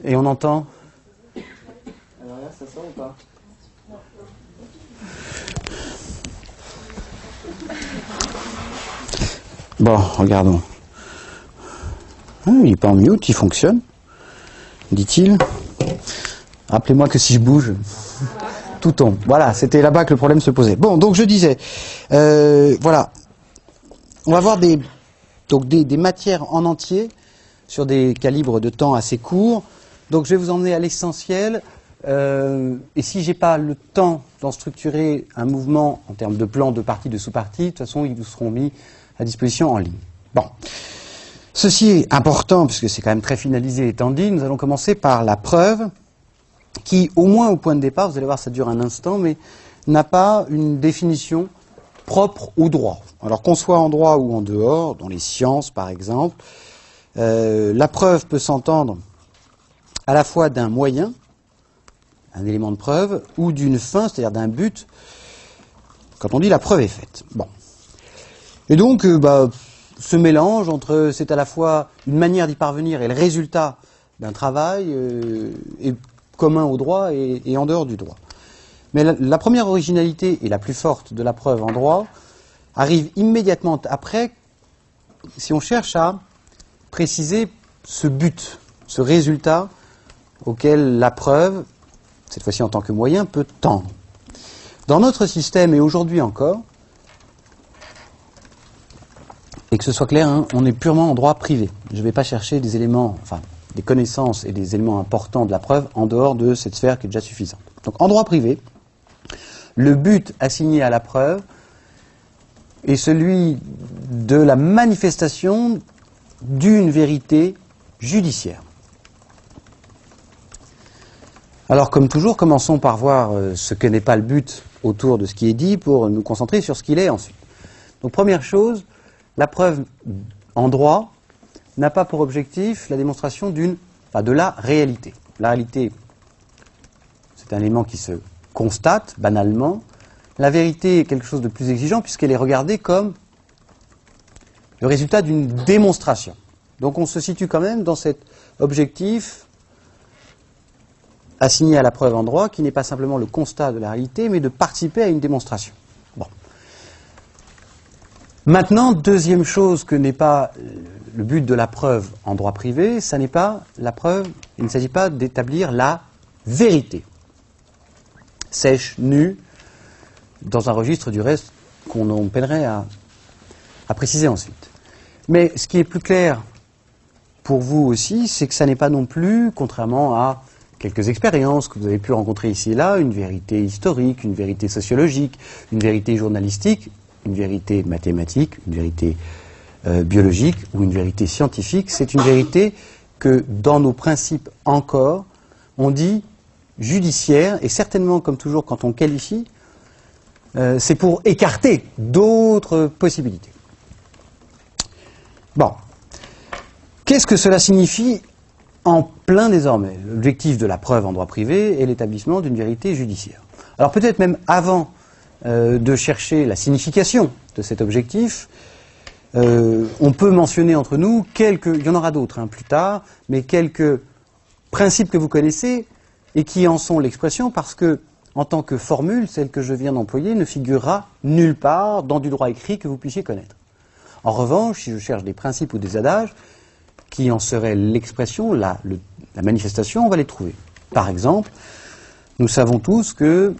Et on entend? Alors là, ça sent ou pas? Bon, regardons. Ah, il n'est pas en mute, il fonctionne, dit-il. Rappelez-moi que si je bouge, tout tombe. Voilà, c'était là-bas que le problème se posait. Bon, donc je disais, voilà, on va voir des matières en entier sur des calibres de temps assez courts. Donc je vais vous emmener à l'essentiel. Et si j'ai pas le temps d'en structurer un mouvement en termes de plan, de parties, de sous-parties, de toute façon, ils vous seront mis à disposition en ligne. Bon. Ceci est important, puisque c'est quand même très finalisé étant dit. Nous allons commencer par la preuve, qui, au moins au point de départ, vous allez voir, ça dure un instant, mais n'a pas une définition propre au droit. Alors qu'on soit en droit ou en dehors, dans les sciences par exemple, la preuve peut s'entendre à la fois d'un moyen, un élément de preuve, ou d'une fin, c'est-à-dire d'un but, quand on dit la preuve est faite. Bon. Et donc, ce mélange entre, c'est à la fois une manière d'y parvenir et le résultat d'un travail est commun au droit et en dehors du droit. Mais la première originalité et la plus forte de la preuve en droit arrive immédiatement après, si on cherche à préciser ce but, ce résultat auquel la preuve, cette fois-ci en tant que moyen, peut tendre. Dans notre système, et aujourd'hui encore, et que ce soit clair, hein, on est purement en droit privé. Je ne vais pas chercher des éléments, enfin, des connaissances et des éléments importants de la preuve en dehors de cette sphère qui est déjà suffisante. Donc en droit privé, le but assigné à la preuve est celui de la manifestation d'une vérité judiciaire. Alors comme toujours, commençons par voir ce que n'est pas le but autour de ce qui est dit pour nous concentrer sur ce qu'il est ensuite. Donc première chose, la preuve en droit n'a pas pour objectif la démonstration de la réalité. La réalité, c'est un élément qui se constate banalement. La vérité est quelque chose de plus exigeant puisqu'elle est regardée comme le résultat d'une démonstration. Donc on se situe quand même dans cet objectif assigné à la preuve en droit qui n'est pas simplement le constat de la réalité mais de participer à une démonstration. Bon. Maintenant, deuxième chose que n'est pas le but de la preuve en droit privé, ça n'est pas la preuve, il ne s'agit pas d'établir la vérité. Sèche, nue, dans un registre du reste qu'on peinerait à préciser ensuite. Mais ce qui est plus clair pour vous aussi, c'est que ça n'est pas non plus, contrairement à quelques expériences que vous avez pu rencontrer ici et là, une vérité historique, une vérité sociologique, une vérité journalistique, une vérité mathématique, une vérité biologique ou une vérité scientifique. C'est une vérité que, dans nos principes encore, on dit judiciaire, et certainement, comme toujours, quand on qualifie, c'est pour écarter d'autres possibilités. Bon. Qu'est-ce que cela signifie en plein désormais? L'objectif de la preuve en droit privé est l'établissement d'une vérité judiciaire. Alors peut-être même avant de chercher la signification de cet objectif, on peut mentionner entre nous il y en aura d'autres plus tard, mais quelques principes que vous connaissez et qui en sont l'expression parce que, en tant que formule, celle que je viens d'employer ne figurera nulle part dans du droit écrit que vous puissiez connaître. En revanche, si je cherche des principes ou des adages qui en seraient l'expression, la manifestation, on va les trouver. Par exemple, nous savons tous que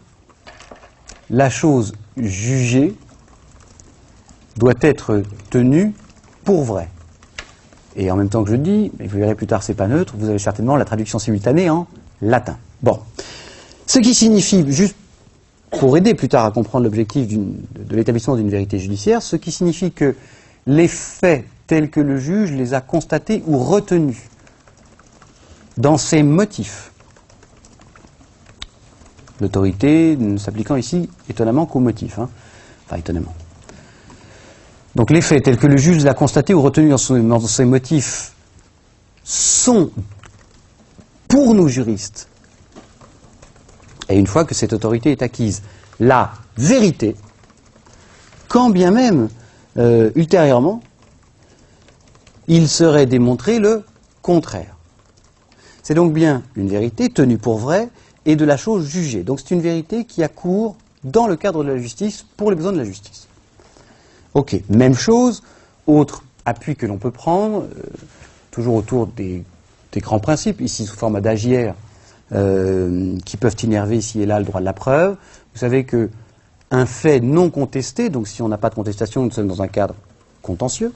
la chose jugée doit être tenue pour vraie. Et en même temps que je le dis, mais vous verrez plus tard, c'est pas neutre, vous avez certainement la traduction simultanée en latin. Bon. Ce qui signifie, juste pour aider plus tard à comprendre l'objectif de l'établissement d'une vérité judiciaire, ce qui signifie que les faits tels que le juge les a constatés ou retenus dans ses motifs. L'autorité ne s'appliquant ici étonnamment qu'aux motifs. Enfin, étonnamment. Donc les faits tels que le juge les a constatés ou retenus dans ses motifs sont, pour nous juristes, et une fois que cette autorité est acquise, la vérité, quand bien même, ultérieurement, il serait démontré le contraire. C'est donc bien une vérité tenue pour vraie et de la chose jugée. Donc c'est une vérité qui a cours dans le cadre de la justice, pour les besoins de la justice. Ok, même chose, autre appui que l'on peut prendre, toujours autour des grands principes, ici sous forme d'adagiaires, qui peuvent innerver ici et là le droit de la preuve. Vous savez que un fait non contesté, donc si on n'a pas de contestation, nous sommes dans un cadre contentieux,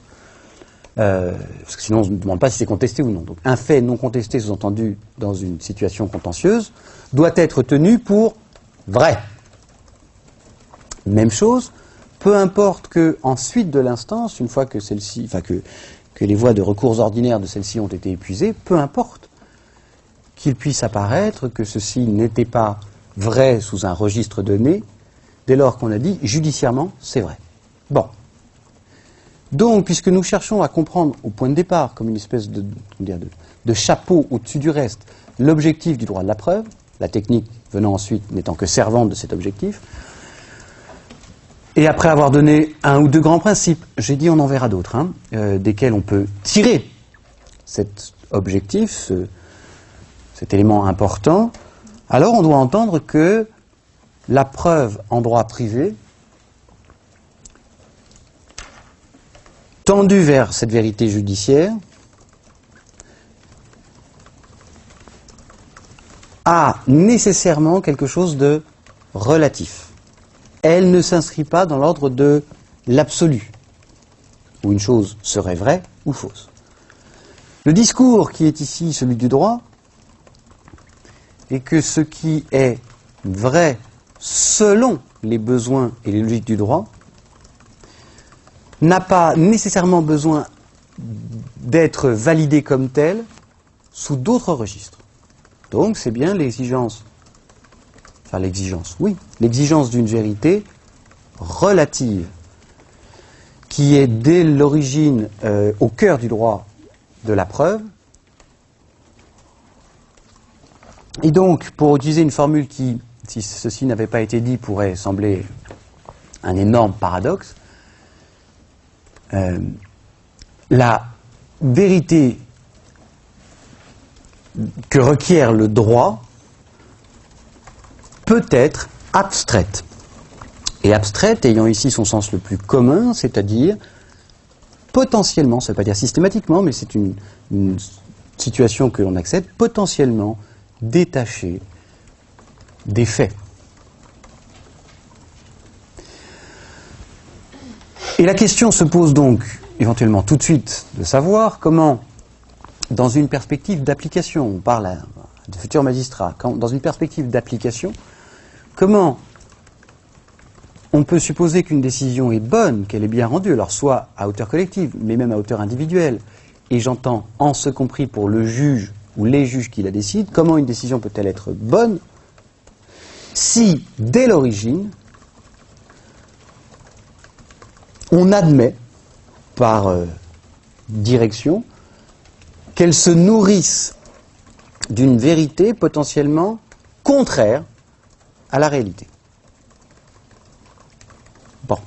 parce que sinon on ne demande pas si c'est contesté ou non. Donc un fait non contesté, sous-entendu dans une situation contentieuse, doit être tenu pour vrai. Même chose, peu importe que, ensuite de l'instance, une fois que celle-ci, enfin que les voies de recours ordinaires de celle-ci ont été épuisées, peu importe qu'il puisse apparaître que ceci n'était pas vrai sous un registre donné, dès lors qu'on a dit judiciairement c'est vrai. Bon. Donc, puisque nous cherchons à comprendre au point de départ, comme une espèce de chapeau au-dessus du reste, l'objectif du droit de la preuve, la technique venant ensuite n'étant que servante de cet objectif, et après avoir donné un ou deux grands principes, j'ai dit on en verra d'autres, desquels on peut tirer cet objectif, cet élément important, alors on doit entendre que la preuve en droit privé, tendue vers cette vérité judiciaire, a nécessairement quelque chose de relatif. Elle ne s'inscrit pas dans l'ordre de l'absolu, où une chose serait vraie ou fausse. Le discours qui est ici celui du droit est que ce qui est vrai selon les besoins et les logiques du droit n'a pas nécessairement besoin d'être validé comme tel sous d'autres registres. Donc c'est bien l'exigence, enfin l'exigence, oui, l'exigence d'une vérité relative qui est dès l'origine au cœur du droit de la preuve. Et donc, pour utiliser une formule qui, si ceci n'avait pas été dit, pourrait sembler un énorme paradoxe, la vérité que requiert le droit peut être abstraite. Et abstraite ayant ici son sens le plus commun, c'est-à-dire potentiellement, ça ne veut pas dire systématiquement, mais c'est une situation que l'on accepte, potentiellement détachée des faits. Et la question se pose donc éventuellement tout de suite de savoir comment, dans une perspective d'application, on parle à de futurs magistrats, dans une perspective d'application, comment on peut supposer qu'une décision est bonne, qu'elle est bien rendue, alors soit à hauteur collective, mais même à hauteur individuelle, et j'entends en ce compris pour le juge ou les juges qui la décident, comment une décision peut-elle être bonne si, dès l'origine, on admet, par direction, qu'elle se nourrisse d'une vérité potentiellement contraire à la réalité. Bon.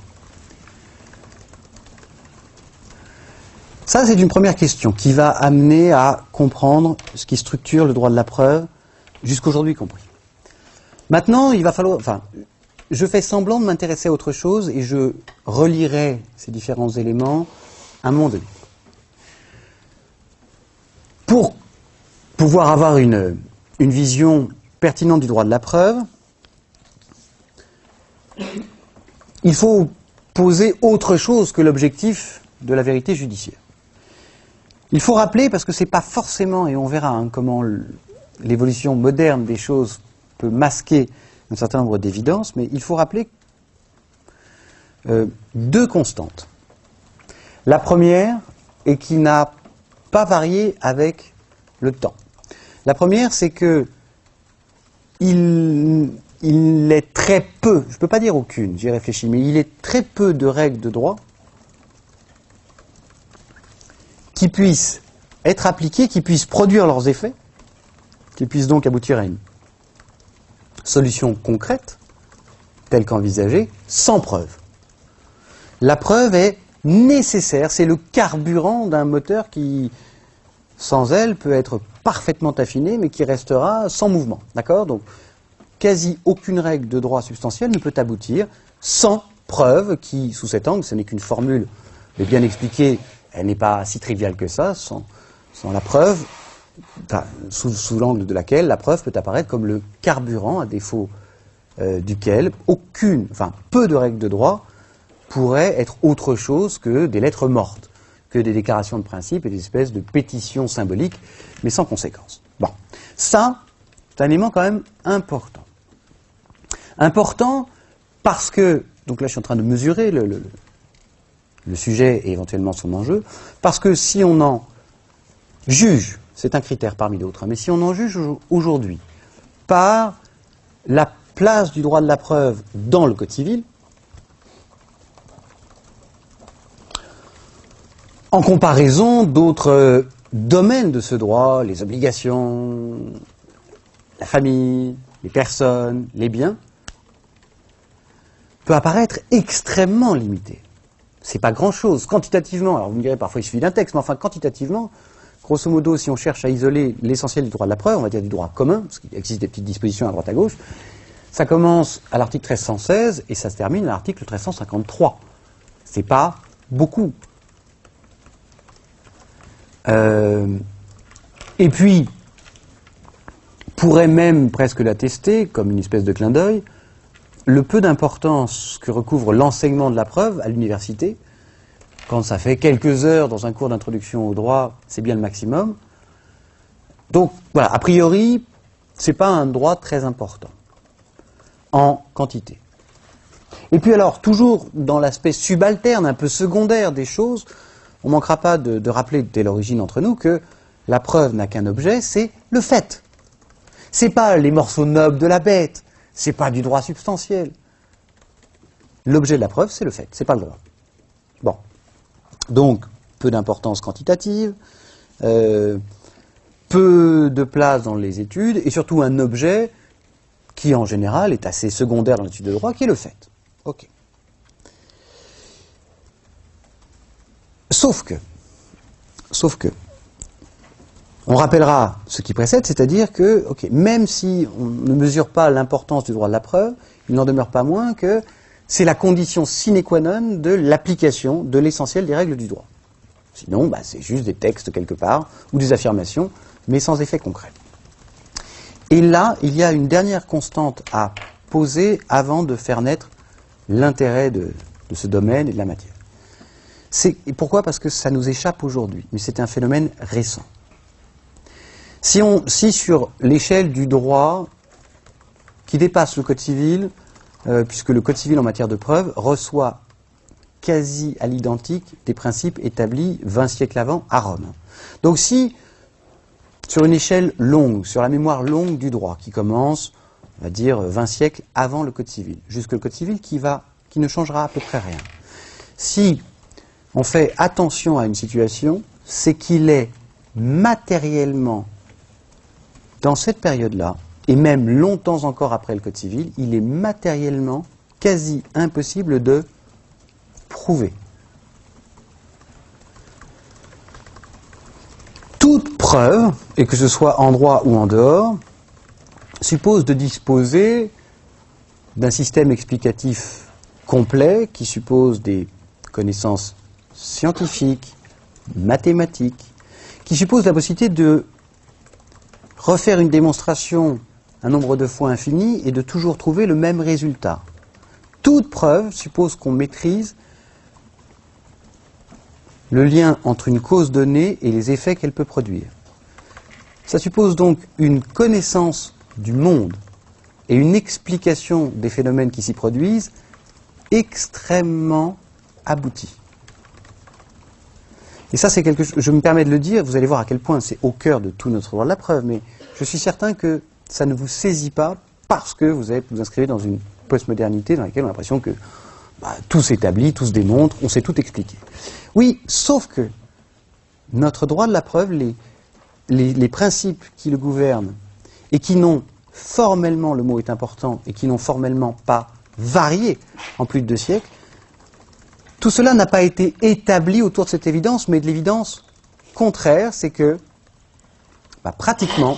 Ça, c'est une première question qui va amener à comprendre ce qui structure le droit de la preuve, jusqu'aujourd'hui compris. Maintenant, il va falloir... Enfin, je fais semblant de m'intéresser à autre chose et je relirai ces différents éléments à un moment donné. Pour pouvoir avoir une vision pertinente du droit de la preuve, il faut poser autre chose que l'objectif de la vérité judiciaire. Il faut rappeler, parce que ce n'est pas forcément, et on verra comment l'évolution moderne des choses peut masquer un certain nombre d'évidences, mais il faut rappeler deux constantes. La première, et qui n'a pas varié avec le temps. La première, c'est que il est très peu, je ne peux pas dire aucune, j'y réfléchis, mais il est très peu de règles de droit qui puissent être appliquées, qui puissent produire leurs effets, qui puissent donc aboutir à une solution concrète, telle qu'envisagée, sans preuve. La preuve est nécessaire, c'est le carburant d'un moteur qui, sans elle, peut être parfaitement affiné, mais qui restera sans mouvement. D'accord? Donc, quasi aucune règle de droit substantiel ne peut aboutir sans preuve qui, sous cet angle, ce n'est qu'une formule, mais bien expliquée, elle n'est pas si triviale que ça, sans la preuve, sous l'angle de laquelle la preuve peut apparaître comme le carburant, à défaut duquel peu de règles de droit pourraient être autre chose que des lettres mortes, que des déclarations de principe et des espèces de pétitions symboliques, mais sans conséquence. Bon, ça, c'est un élément quand même important. Important parce que, donc là je suis en train de mesurer le sujet et éventuellement son enjeu, parce que si on en juge, c'est un critère parmi d'autres, hein, mais si on en juge aujourd'hui par la place du droit de la preuve dans le Code civil, en comparaison d'autres domaines de ce droit, les obligations, la famille, les personnes, les biens, peut apparaître extrêmement limité. C'est pas grand-chose. Quantitativement, alors vous me direz parfois il suffit d'un texte, mais enfin quantitativement, grosso modo, si on cherche à isoler l'essentiel du droit de la preuve, on va dire du droit commun, parce qu'il existe des petites dispositions à droite à gauche, ça commence à l'article 1316 et ça se termine à l'article 1353. C'est pas beaucoup. Et puis, pourrait même presque l'attester, comme une espèce de clin d'œil, le peu d'importance que recouvre l'enseignement de la preuve à l'université, quand ça fait quelques heures dans un cours d'introduction au droit, c'est bien le maximum. Donc, voilà, a priori, c'est pas un droit très important, en quantité. Et puis alors, toujours dans l'aspect subalterne, un peu secondaire des choses, on ne manquera pas de rappeler dès l'origine entre nous que la preuve n'a qu'un objet, c'est le fait. C'est pas les morceaux nobles de la bête, c'est pas du droit substantiel. L'objet de la preuve, c'est le fait, c'est pas le droit. Bon. Donc, peu d'importance quantitative, peu de place dans les études, et surtout un objet qui, en général, est assez secondaire dans l'étude de droit, qui est le fait. Ok. Sauf que, on rappellera ce qui précède, c'est-à-dire que, même si on ne mesure pas l'importance du droit de la preuve, il n'en demeure pas moins que c'est la condition sine qua non de l'application de l'essentiel des règles du droit. Sinon, c'est juste des textes quelque part, ou des affirmations, mais sans effet concret. Et là, il y a une dernière constante à poser avant de faire naître l'intérêt de ce domaine et de la matière. Et pourquoi ? Parce que ça nous échappe aujourd'hui, mais c'est un phénomène récent. Si sur l'échelle du droit qui dépasse le Code civil, puisque le Code civil en matière de preuve reçoit quasi à l'identique des principes établis 20 siècles avant à Rome. Donc si, sur une échelle longue, sur la mémoire longue du droit, qui commence, on va dire, 20 siècles avant le Code civil, jusque le Code civil qui ne changera à peu près rien, si on fait attention à une situation, c'est qu'il est matériellement, dans cette période-là, et même longtemps encore après le Code civil, il est matériellement quasi impossible de prouver. Toute preuve, et que ce soit en droit ou en dehors, suppose de disposer d'un système explicatif complet qui suppose des connaissances scientifiques, mathématiques, qui suppose la possibilité de refaire une démonstration un nombre de fois infini et de toujours trouver le même résultat. Toute preuve suppose qu'on maîtrise le lien entre une cause donnée et les effets qu'elle peut produire. Ça suppose donc une connaissance du monde et une explication des phénomènes qui s'y produisent extrêmement aboutie. Et ça, c'est quelque chose, je me permets de le dire, vous allez voir à quel point c'est au cœur de tout notre droit de la preuve, mais je suis certain que ça ne vous saisit pas parce que vous inscrivez dans une postmodernité dans laquelle on a l'impression que tout s'établit, tout se démontre, on sait tout expliquer. Oui, sauf que notre droit de la preuve, les principes qui le gouvernent et qui n'ont formellement, le mot est important, et qui n'ont formellement pas varié en plus de 2 siècles, tout cela n'a pas été établi autour de cette évidence, mais de l'évidence contraire, c'est que Bah, pratiquement,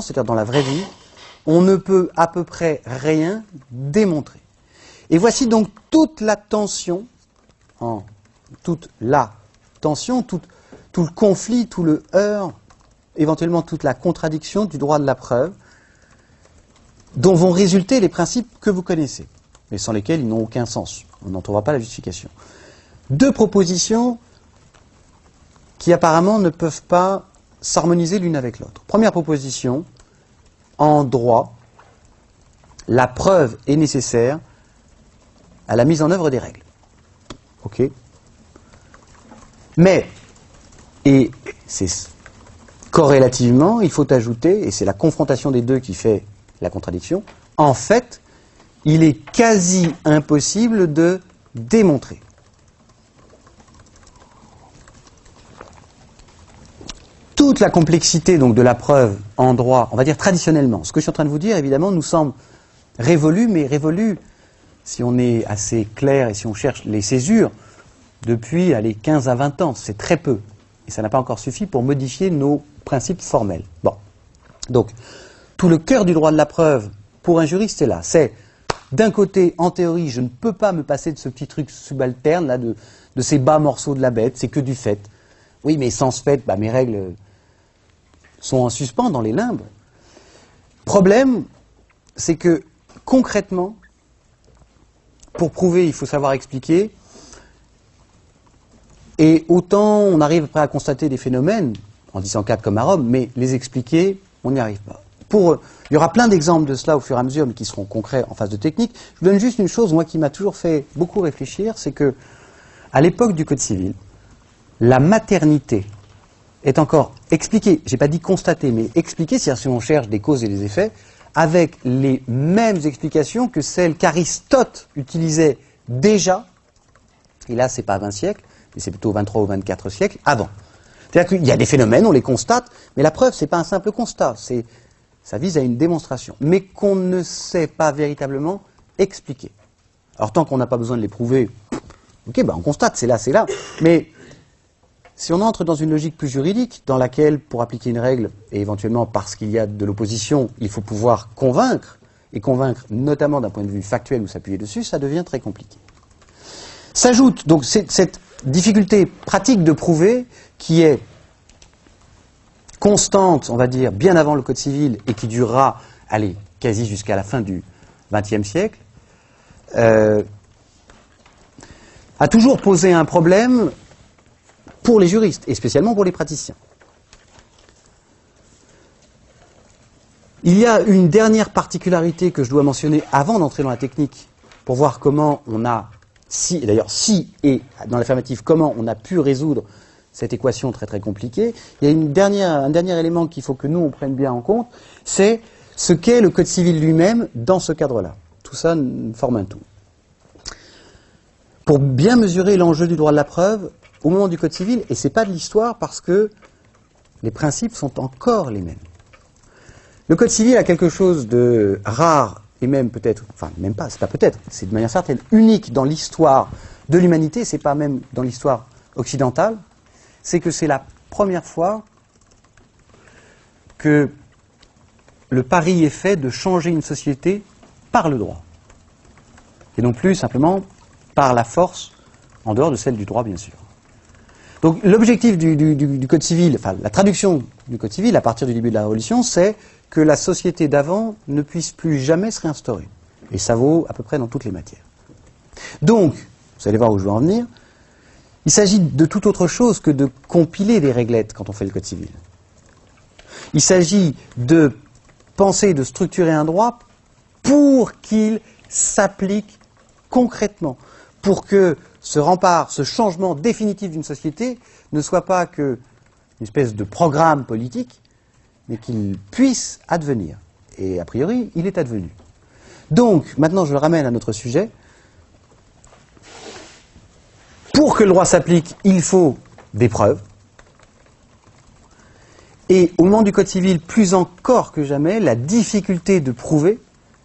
c'est-à-dire dans la vraie vie, on ne peut à peu près rien démontrer. Et voici donc toute la tension, tout le conflit, tout le heurt, éventuellement toute la contradiction du droit de la preuve, dont vont résulter les principes que vous connaissez, mais sans lesquels ils n'ont aucun sens. On n'en trouvera pas la justification. Deux propositions qui apparemment ne peuvent pas s'harmoniser l'une avec l'autre. Première proposition, en droit, la preuve est nécessaire à la mise en œuvre des règles. Ok. Mais, et c'est corrélativement, il faut ajouter, et c'est la confrontation des deux qui fait la contradiction, en fait, il est quasi impossible de démontrer. Toute la complexité donc de la preuve en droit, on va dire traditionnellement, ce que je suis en train de vous dire, évidemment, nous semble révolu, mais révolu, si on est assez clair et si on cherche les césures, depuis 15 à 20 ans, c'est très peu. Et ça n'a pas encore suffi pour modifier nos principes formels. Bon. Donc, tout le cœur du droit de la preuve, pour un juriste, est là. C'est, d'un côté, en théorie, je ne peux pas me passer de ce petit truc subalterne, là, de ces bas morceaux de la bête, c'est que du fait. Oui, mais sans ce fait, mes règles sont en suspens dans les limbes. Problème, c'est que, concrètement, pour prouver, il faut savoir expliquer. Et autant on arrive après à constater des phénomènes, en 1004 comme à Rome, mais les expliquer, on n'y arrive pas. Il y aura plein d'exemples de cela au fur et à mesure, mais qui seront concrets en phase de technique. Je vous donne juste une chose, moi, qui m'a toujours fait beaucoup réfléchir, c'est que, à l'époque du Code civil, la maternité est encore expliquée, j'ai pas dit constatée, mais expliquée, c'est-à-dire si on cherche des causes et des effets, avec les mêmes explications que celles qu'Aristote utilisait déjà, et là c'est pas 20 siècles, mais c'est plutôt 23 ou 24 siècles, avant. C'est-à-dire qu'il y a des phénomènes, on les constate, mais la preuve, c'est pas un simple constat, ça vise à une démonstration, mais qu'on ne sait pas véritablement expliquer. Alors tant qu'on n'a pas besoin de les prouver, ok, on constate, c'est là, mais si on entre dans une logique plus juridique, dans laquelle, pour appliquer une règle, et éventuellement parce qu'il y a de l'opposition, il faut pouvoir convaincre, et convaincre notamment d'un point de vue factuel ou s'appuyer dessus, ça devient très compliqué. S'ajoute donc cette difficulté pratique de prouver, qui est constante, on va dire, bien avant le Code civil, et qui durera, quasi jusqu'à la fin du XXe siècle, a toujours posé un problème pour les juristes, et spécialement pour les praticiens. Il y a une dernière particularité que je dois mentionner avant d'entrer dans la technique, pour voir comment on a, et dans l'affirmative, comment on a pu résoudre cette équation très très compliquée. Il y a un dernier élément qu'il faut que nous on prenne bien en compte, c'est ce qu'est le Code civil lui-même dans ce cadre-là. Tout ça forme un tout. Pour bien mesurer l'enjeu du droit de la preuve, au moment du Code civil, et ce n'est pas de l'histoire parce que les principes sont encore les mêmes. Le Code civil a quelque chose de rare, et même peut-être, enfin même pas, c'est pas peut-être, c'est de manière certaine unique dans l'histoire de l'humanité, c'est pas même dans l'histoire occidentale, c'est que c'est la première fois que le pari est fait de changer une société par le droit. Et non plus simplement par la force, en dehors de celle du droit bien sûr. Donc l'objectif du Code civil, enfin la traduction du Code civil à partir du début de la Révolution, c'est que la société d'avant ne puisse plus jamais se réinstaurer. Et ça vaut à peu près dans toutes les matières. Donc, vous allez voir où je veux en venir, il s'agit de toute autre chose que de compiler des réglettes quand on fait le Code civil. Il s'agit de penser, de structurer un droit pour qu'il s'applique concrètement, pour que ce rempart, ce changement définitif d'une société ne soit pas qu'une espèce de programme politique, mais qu'il puisse advenir. Et a priori, il est advenu. Donc, maintenant je le ramène à notre sujet. Pour que le droit s'applique, il faut des preuves. Et au moment du Code civil, plus encore que jamais, la difficulté de prouver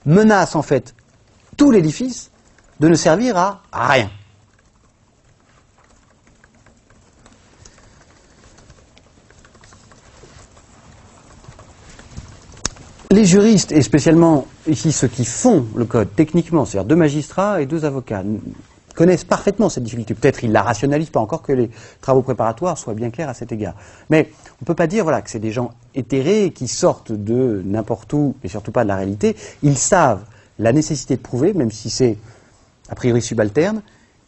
menace en fait tout l'édifice de ne servir à rien. les juristes, et spécialement ici ceux qui font le code techniquement, c'est-à-dire 2 magistrats et 2 avocats, connaissent parfaitement cette difficulté. Peut-être ils la rationalisent pas encore que les travaux préparatoires soient bien clairs à cet égard. Mais on ne peut pas dire voilà, que c'est des gens éthérés qui sortent de n'importe où, et surtout pas de la réalité. Ils savent la nécessité de prouver, même si c'est a priori subalterne,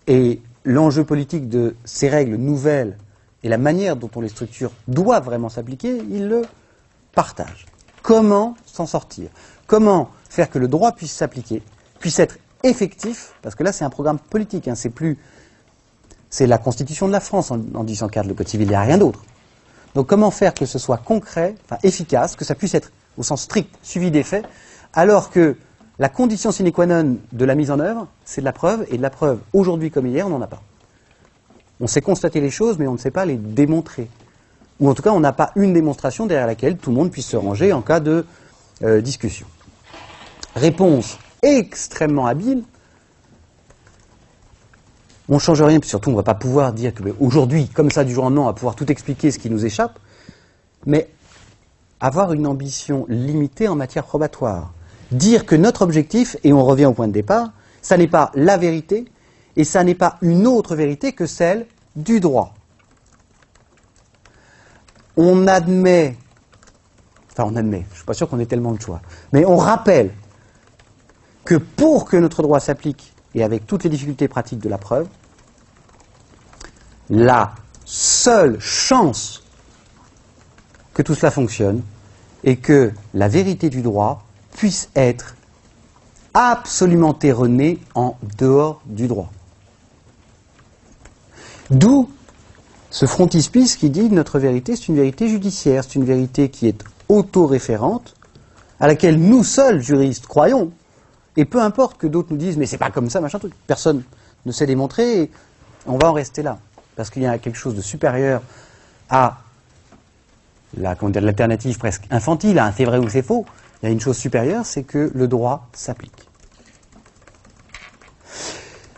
et l'enjeu politique de ces règles nouvelles et la manière dont on les structure doivent vraiment s'appliquer, ils le partagent. Comment s'en sortir? Comment faire que le droit puisse s'appliquer, puisse être effectif, parce que là c'est un programme politique, hein, c'est la Constitution de la France en 1804, le Code civil, il n'y a rien d'autre. Donc comment faire que ce soit concret, enfin efficace, que ça puisse être au sens strict suivi des faits, alors que la condition sine qua non de la mise en œuvre, c'est de la preuve, et de la preuve, aujourd'hui comme hier, on n'en a pas. On sait constater les choses, mais on ne sait pas les démontrer. Ou en tout cas, on n'a pas une démonstration derrière laquelle tout le monde puisse se ranger en cas de discussion. Réponse extrêmement habile. On ne change rien, puis surtout on ne va pas pouvoir dire que aujourd'hui, comme ça, du jour au lendemain, on va pouvoir tout expliquer ce qui nous échappe, mais avoir une ambition limitée en matière probatoire. Dire que notre objectif, et on revient au point de départ, ça n'est pas la vérité, et ça n'est pas une autre vérité que celle du droit. On admet, je ne suis pas sûr qu'on ait tellement de choix, mais on rappelle que pour que notre droit s'applique, et avec toutes les difficultés pratiques de la preuve, la seule chance que tout cela fonctionne est que la vérité du droit puisse être absolument erronée en dehors du droit. D'où ce frontispice qui dit que notre vérité, c'est une vérité judiciaire, c'est une vérité qui est autoréférente, à laquelle nous seuls, juristes, croyons. Et peu importe que d'autres nous disent, mais c'est pas comme ça, machin truc. Personne ne sait démontrer, et on va en rester là. Parce qu'il y a quelque chose de supérieur à l'alternative presque infantile, à un c'est vrai ou c'est faux. Il y a une chose supérieure, c'est que le droit s'applique.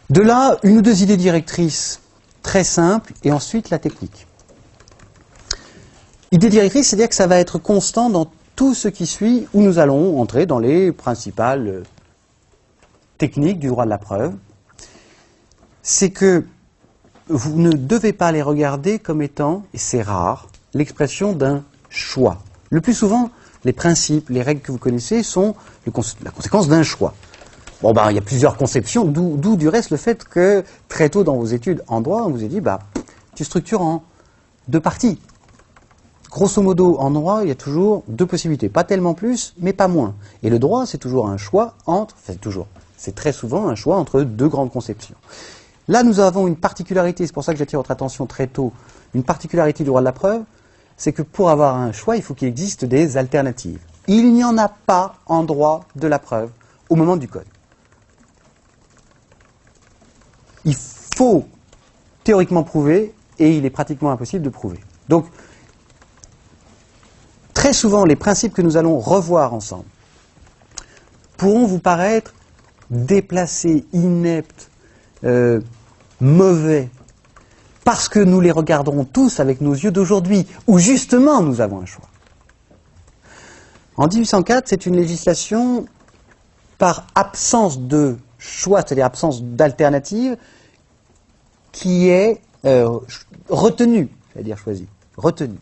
De là, une ou 2 idées directrices très simples, et ensuite la technique. Idée directrice, c'est-à-dire que ça va être constant dans tout ce qui suit, où nous allons entrer dans les principales techniques du droit de la preuve. C'est que vous ne devez pas les regarder comme étant, et c'est rare, l'expression d'un choix. Le plus souvent, les principes, les règles que vous connaissez sont la conséquence d'un choix. Bon, il y a plusieurs conceptions, d'où du reste le fait que très tôt dans vos études en droit, on vous a dit, tu structures en 2 parties. Grosso modo, en droit, il y a toujours 2 possibilités. Pas tellement plus, mais pas moins. Et le droit, c'est toujours un choix entre, c'est très souvent un choix entre 2 grandes conceptions. Là, nous avons une particularité, c'est pour ça que j'attire votre attention très tôt, une particularité du droit de la preuve, c'est que pour avoir un choix, il faut qu'il existe des alternatives. Il n'y en a pas en droit de la preuve au moment du code. Il faut théoriquement prouver, et il est pratiquement impossible de prouver. Donc, très souvent, les principes que nous allons revoir ensemble pourront vous paraître déplacés, ineptes, mauvais, parce que nous les regarderons tous avec nos yeux d'aujourd'hui, où justement nous avons un choix. En 1804, c'est une législation par absence de choix, c'est-à-dire absence d'alternative, qui est retenue, c'est-à-dire choisie, retenue.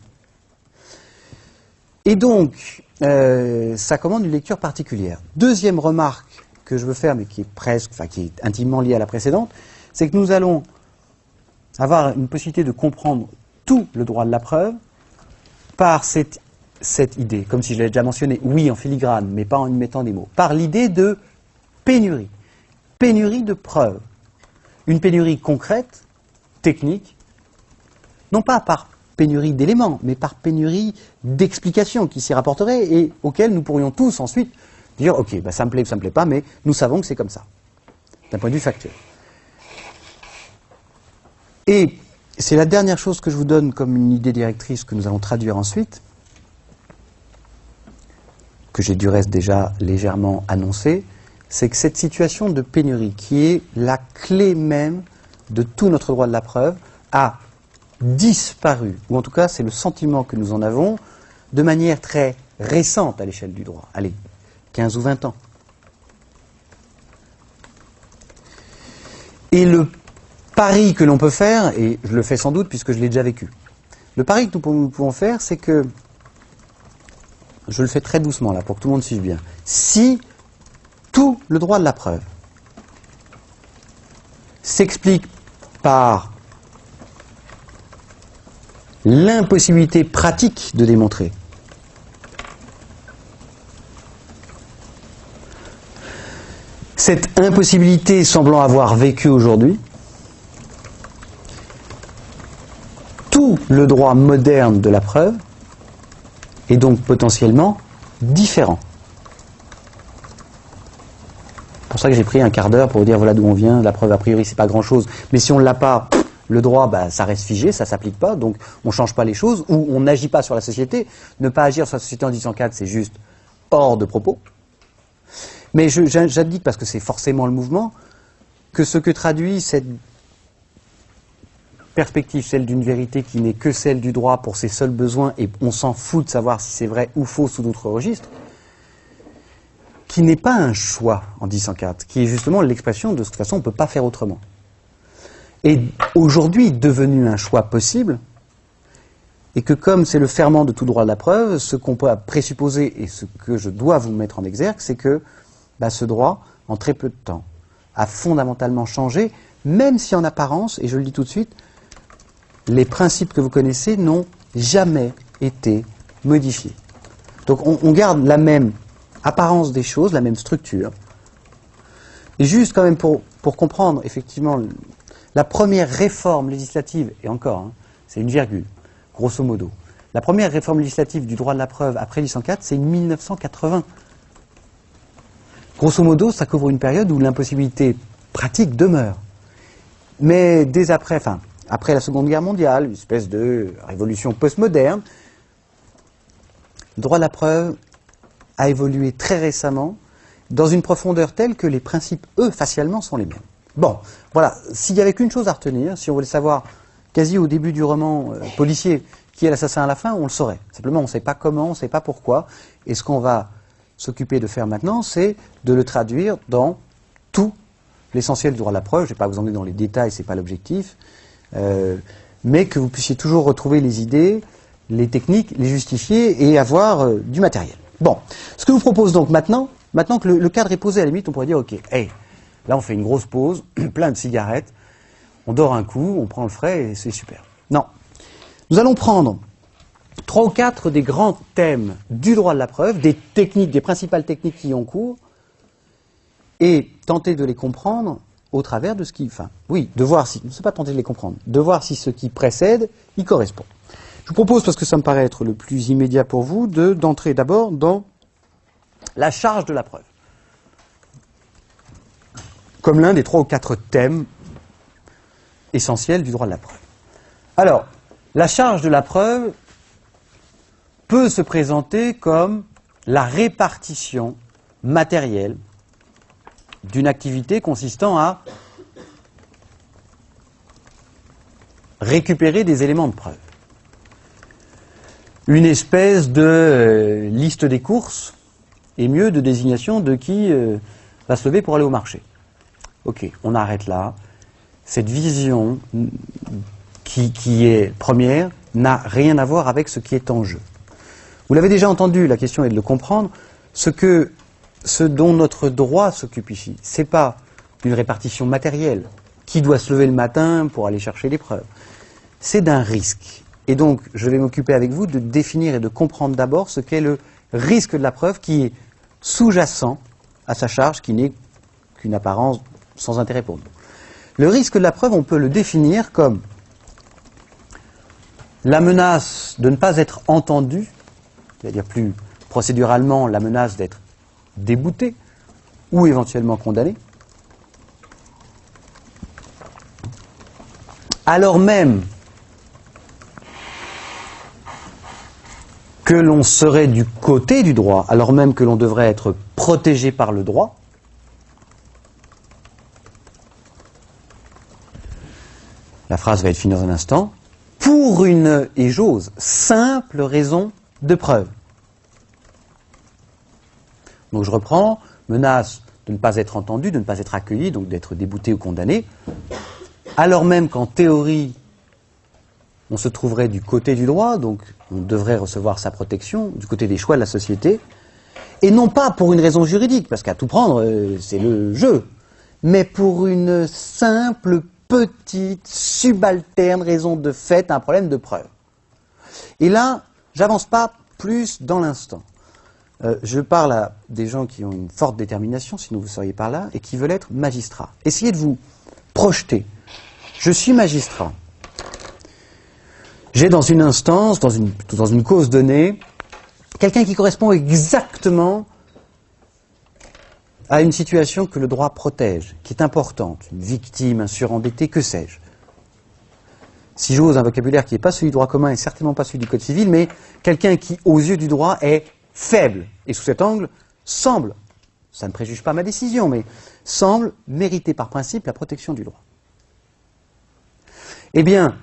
Et donc, ça commande une lecture particulière. Deuxième remarque que je veux faire, mais qui est intimement liée à la précédente, c'est que nous allons avoir une possibilité de comprendre tout le droit de la preuve par cette idée, comme si je l'avais déjà mentionné, oui en filigrane, mais pas en y mettant des mots, par l'idée de pénurie. Pénurie de preuves. Une pénurie concrète, technique, non pas par pénurie d'éléments, mais par pénurie d'explications qui s'y rapporteraient et auxquelles nous pourrions tous ensuite dire, ok, ça me plaît pas, mais nous savons que c'est comme ça, d'un point de vue factuel. Et c'est la dernière chose que je vous donne comme une idée directrice que nous allons traduire ensuite, que j'ai du reste déjà légèrement annoncée, c'est que cette situation de pénurie, qui est la clé même de tout notre droit de la preuve, a disparu, ou en tout cas c'est le sentiment que nous en avons, de manière très récente à l'échelle du droit. Allez, 15 ou 20 ans. Et le pari que l'on peut faire, et je le fais sans doute puisque je l'ai déjà vécu, le pari que nous pouvons faire, c'est que, je le fais très doucement là, pour que tout le monde suive bien, si tout le droit de la preuve s'explique par l'impossibilité pratique de démontrer, cette impossibilité semblant avoir vécu aujourd'hui, tout le droit moderne de la preuve est donc potentiellement différent. C'est pour ça que j'ai pris un quart d'heure pour vous dire voilà d'où on vient. La preuve a priori c'est pas grand chose, mais si on ne l'a pas, le droit ça reste figé, ça s'applique pas, donc on change pas les choses ou on n'agit pas sur la société. Ne pas agir sur la société en 1804 c'est juste hors de propos. Mais j'indique, parce que c'est forcément le mouvement, que ce que traduit cette perspective, celle d'une vérité qui n'est que celle du droit pour ses seuls besoins, et on s'en fout de savoir si c'est vrai ou faux sous d'autres registres, qui n'est pas un choix en 1804, qui est justement l'expression de toute façon on ne peut pas faire autrement. Et aujourd'hui devenu un choix possible, et que comme c'est le ferment de tout droit de la preuve, ce qu'on peut présupposer, et ce que je dois vous mettre en exergue, c'est que ce droit, en très peu de temps, a fondamentalement changé, même si en apparence, et je le dis tout de suite, les principes que vous connaissez n'ont jamais été modifiés. Donc on garde la même apparence des choses, la même structure. Et juste quand même pour comprendre effectivement la première réforme législative, et encore, c'est une virgule, grosso modo, la première réforme législative du droit de la preuve après 1804, c'est 1980. Grosso modo, ça couvre une période où l'impossibilité pratique demeure. Mais dès après la Seconde Guerre mondiale, une espèce de révolution postmoderne, le droit de la preuve a évolué très récemment dans une profondeur telle que les principes, eux, facialement, sont les mêmes. Bon, voilà, s'il n'y avait qu'une chose à retenir, si on voulait savoir quasi au début du roman policier qui est l'assassin à la fin, on le saurait. Simplement, on ne sait pas comment, on ne sait pas pourquoi, et ce qu'on va s'occuper de faire maintenant, c'est de le traduire dans tout l'essentiel du droit de la preuve. Je ne vais pas vous emmener dans les détails, ce n'est pas l'objectif, mais que vous puissiez toujours retrouver les idées, les techniques, les justifier et avoir du matériel. Bon, ce que je vous propose donc maintenant que le cadre est posé, à la limite, on pourrait dire, ok, là on fait une grosse pause, plein de cigarettes, on dort un coup, on prend le frais et c'est super. Non, nous allons prendre 3 ou 4 des grands thèmes du droit de la preuve, des techniques, des principales techniques qui y ont cours, et tenter de les comprendre au travers de ce qui... de voir si... Ne c'est pas tenter de les comprendre, de voir si ce qui précède y correspond. Je vous propose, parce que ça me paraît être le plus immédiat pour vous, d'entrer d'abord dans la charge de la preuve, comme l'un des 3 ou 4 thèmes essentiels du droit de la preuve. Alors, la charge de la preuve peut se présenter comme la répartition matérielle d'une activité consistant à récupérer des éléments de preuve. Une espèce de liste des courses, et mieux de désignation de qui va se lever pour aller au marché. Ok, on arrête là. Cette vision qui est première n'a rien à voir avec ce qui est en jeu. Vous l'avez déjà entendu, la question est de le comprendre. Ce dont notre droit s'occupe ici, ce n'est pas une répartition matérielle. Qui doit se lever le matin pour aller chercher les preuves? C'est d'un risque. Et donc, je vais m'occuper avec vous de définir et de comprendre d'abord ce qu'est le risque de la preuve qui est sous-jacent à sa charge, qui n'est qu'une apparence sans intérêt pour nous. Le risque de la preuve, on peut le définir comme la menace de ne pas être entendu, c'est-à-dire plus procéduralement la menace d'être débouté ou éventuellement condamné, alors même que l'on serait du côté du droit, alors même que l'on devrait être protégé par le droit, la phrase va être finie dans un instant, pour une, et j'ose, simple raison de preuve. Donc je reprends, menace de ne pas être entendu, de ne pas être accueilli, donc d'être débouté ou condamné, alors même qu'en théorie, on se trouverait du côté du droit, donc on devrait recevoir sa protection, du côté des choix de la société, et non pas pour une raison juridique, parce qu'à tout prendre, c'est le jeu, mais pour une simple, petite, subalterne raison de fait, un problème de preuve. Et là, j'avance pas plus dans l'instant. Je parle à des gens qui ont une forte détermination, sinon vous ne seriez pas là, et qui veulent être magistrats. Essayez de vous projeter. Je suis magistrat. J'ai dans une instance, dans une cause donnée, quelqu'un qui correspond exactement à une situation que le droit protège, qui est importante, une victime, un surendetté, que sais-je. Si j'ose un vocabulaire qui n'est pas celui du droit commun et certainement pas celui du Code civil, mais quelqu'un qui, aux yeux du droit, est faible, et sous cet angle, semble, ça ne préjuge pas ma décision, mais semble mériter par principe la protection du droit. Eh bien,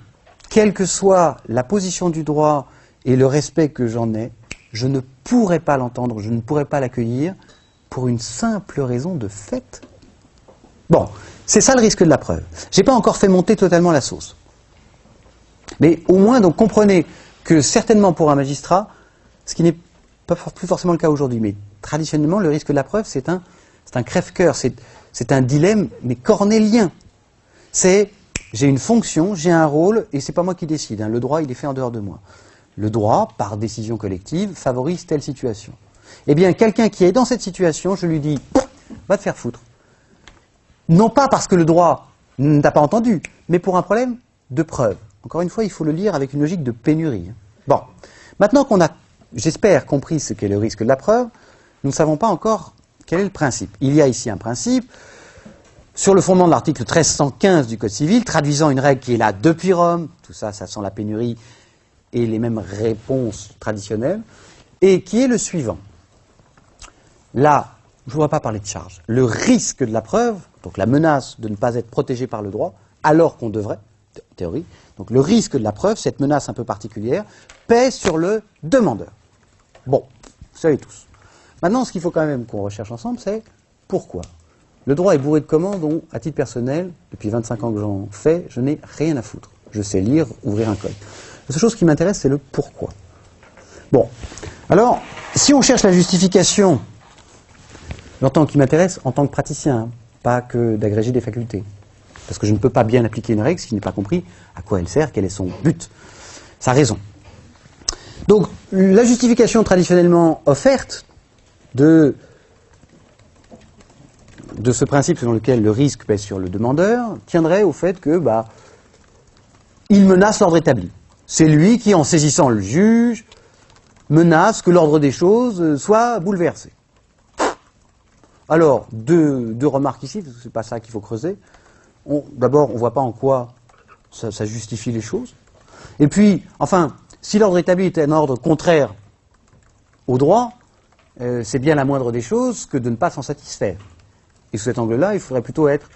quelle que soit la position du droit et le respect que j'en ai, je ne pourrais pas l'entendre, je ne pourrais pas l'accueillir pour une simple raison de fait. Bon, c'est ça le risque de la preuve. Je n'ai pas encore fait monter totalement la sauce. Mais au moins, donc, comprenez que certainement pour un magistrat, ce qui n'est pas plus forcément le cas aujourd'hui, mais traditionnellement, le risque de la preuve, c'est un crève-cœur, c'est un dilemme, mais cornélien. C'est, j'ai une fonction, j'ai un rôle, et c'est pas moi qui décide. Le droit, il est fait en dehors de moi. Le droit, par décision collective, favorise telle situation. Eh bien, quelqu'un qui est dans cette situation, je lui dis, va te faire foutre. Non pas parce que le droit ne t'a pas entendu, mais pour un problème de preuve. Encore une fois, il faut le lire avec une logique de pénurie. Bon, maintenant qu'on a, j'espère, compris ce qu'est le risque de la preuve, nous ne savons pas encore quel est le principe. Il y a ici un principe, sur le fondement de l'article 1315 du Code civil, traduisant une règle qui est là depuis Rome, tout ça, ça sent la pénurie et les mêmes réponses traditionnelles, et qui est le suivant. Là, je ne vois pas parler de charge. Le risque de la preuve, donc la menace de ne pas être protégé par le droit, alors qu'on devrait, en théorie, donc le risque de la preuve, cette menace un peu particulière, pèse sur le demandeur. Bon, vous savez tous. Maintenant, ce qu'il faut quand même qu'on recherche ensemble, c'est pourquoi. Le droit est bourré de commandes dont, à titre personnel, depuis 25 ans que j'en fais, je n'ai rien à foutre. Je sais lire, ouvrir un code. La seule chose qui m'intéresse, c'est le pourquoi. Bon, alors, si on cherche la justification, j'entends qui m'intéresse en tant que praticien, hein, pas que d'agréger des facultés. Parce que je ne peux pas bien appliquer une règle si je n'ai pas compris à quoi elle sert, quel est son but, sa raison. Donc, la justification traditionnellement offerte de ce principe selon lequel le risque pèse sur le demandeur tiendrait au fait que, il menace l'ordre établi. C'est lui qui, en saisissant le juge, menace que l'ordre des choses soit bouleversé. Alors, deux remarques ici, parce que c'est pas ça qu'il faut creuser. D'abord, on ne voit pas en quoi ça justifie les choses. Et puis, enfin, si l'ordre établi était un ordre contraire au droit, c'est bien la moindre des choses que de ne pas s'en satisfaire. Et sous cet angle-là, il faudrait plutôt être,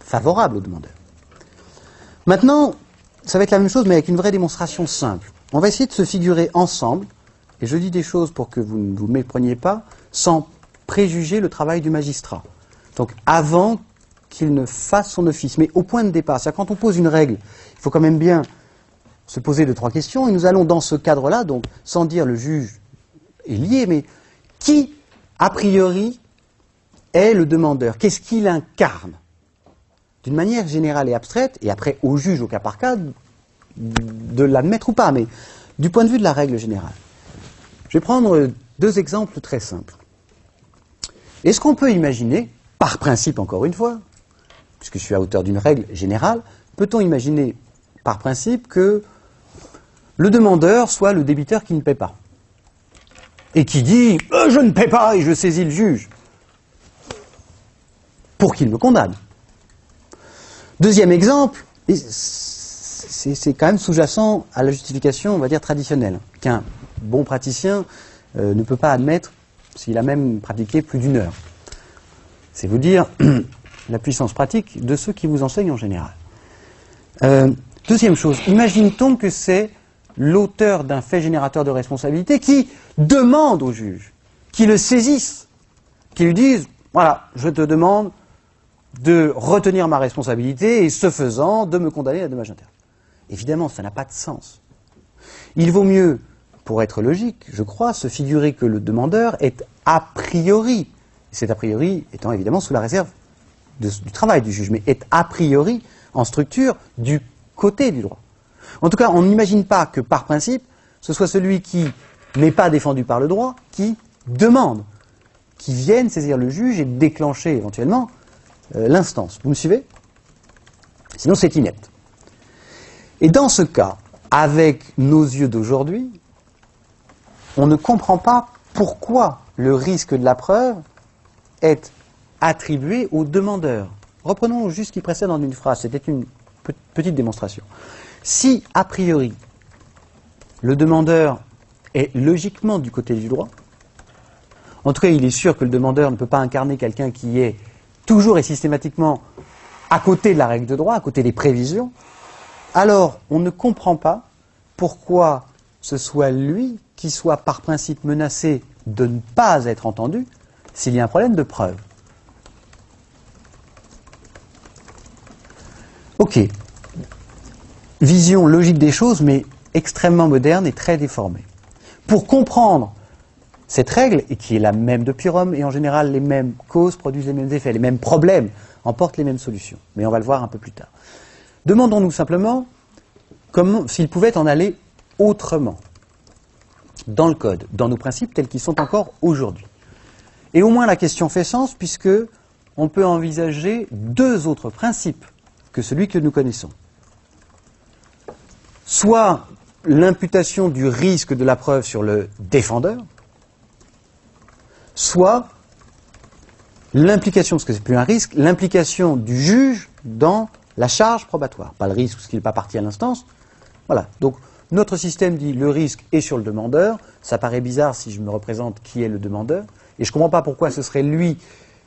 favorable au demandeur. Maintenant, ça va être la même chose, mais avec une vraie démonstration simple. On va essayer de se figurer ensemble, et je dis des choses pour que vous ne vous mépreniez pas, sans préjuger le travail du magistrat. Donc, avant qu'il ne fasse son office, mais au point de départ. C'est-à-dire, quand on pose une règle, il faut quand même bien se poser 2-3 questions, et nous allons dans ce cadre-là, donc, sans dire le juge est lié, mais qui, a priori, est le demandeur? Qu'est-ce qu'il incarne? D'une manière générale et abstraite, et après au juge, au cas par cas, de l'admettre ou pas, mais du point de vue de la règle générale. Je vais prendre 2 exemples très simples. Est-ce qu'on peut imaginer, par principe encore une fois, puisque je suis à hauteur d'une règle générale, peut-on imaginer, par principe, que le demandeur soit le débiteur qui ne paie pas? Et qui dit « je ne paie pas » et je saisis le juge pour qu'il me condamne. Deuxième exemple, et c'est quand même sous-jacent à la justification, on va dire, traditionnelle, qu'un bon praticien ne peut pas admettre s'il a même pratiqué plus d'1 heure. C'est vous dire la puissance pratique de ceux qui vous enseignent en général. Deuxième chose, imagine-t-on que c'est l'auteur d'un fait générateur de responsabilité qui demande au juge, qui le saisissent, qui lui disent « Voilà, je te demande de retenir ma responsabilité et ce faisant, de me condamner à dommage intérêt. » Évidemment, ça n'a pas de sens. Il vaut mieux, pour être logique, je crois, se figurer que le demandeur est a priori, cet a priori étant évidemment sous la réserve du travail du juge, mais est a priori en structure du côté du droit. En tout cas, on n'imagine pas que par principe, ce soit celui qui n'est pas défendu par le droit qui demande, qui vienne saisir le juge et déclencher éventuellement l'instance. Vous me suivez? Sinon, c'est inepte. Et dans ce cas, avec nos yeux d'aujourd'hui, on ne comprend pas pourquoi le risque de la preuve est attribué au demandeur. Reprenons juste ce qui précède en une phrase, c'était une petite démonstration. Si, a priori, le demandeur est logiquement du côté du droit, en tout cas, il est sûr que le demandeur ne peut pas incarner quelqu'un qui est toujours et systématiquement à côté de la règle de droit, à côté des prévisions, alors on ne comprend pas pourquoi ce soit lui qui soit par principe menacé de ne pas être entendu s'il y a un problème de preuve. Ok. Vision logique des choses, mais extrêmement moderne et très déformée. Pour comprendre cette règle, et qui est la même depuis Rome, et en général les mêmes causes produisent les mêmes effets, les mêmes problèmes emportent les mêmes solutions. Mais on va le voir un peu plus tard. Demandons-nous simplement s'il pouvait en aller autrement dans le code, dans nos principes tels qu'ils sont encore aujourd'hui. Et au moins la question fait sens puisque on peut envisager deux autres principes que celui que nous connaissons. Soit l'imputation du risque de la preuve sur le défendeur, soit l'implication, parce que c'est plus un risque, l'implication du juge dans la charge probatoire. Pas le risque parce qu'il n'est pas parti à l'instance. Voilà. Donc notre système dit le risque est sur le demandeur. Ça paraît bizarre si je me représente qui est le demandeur. Et je ne comprends pas pourquoi ce serait lui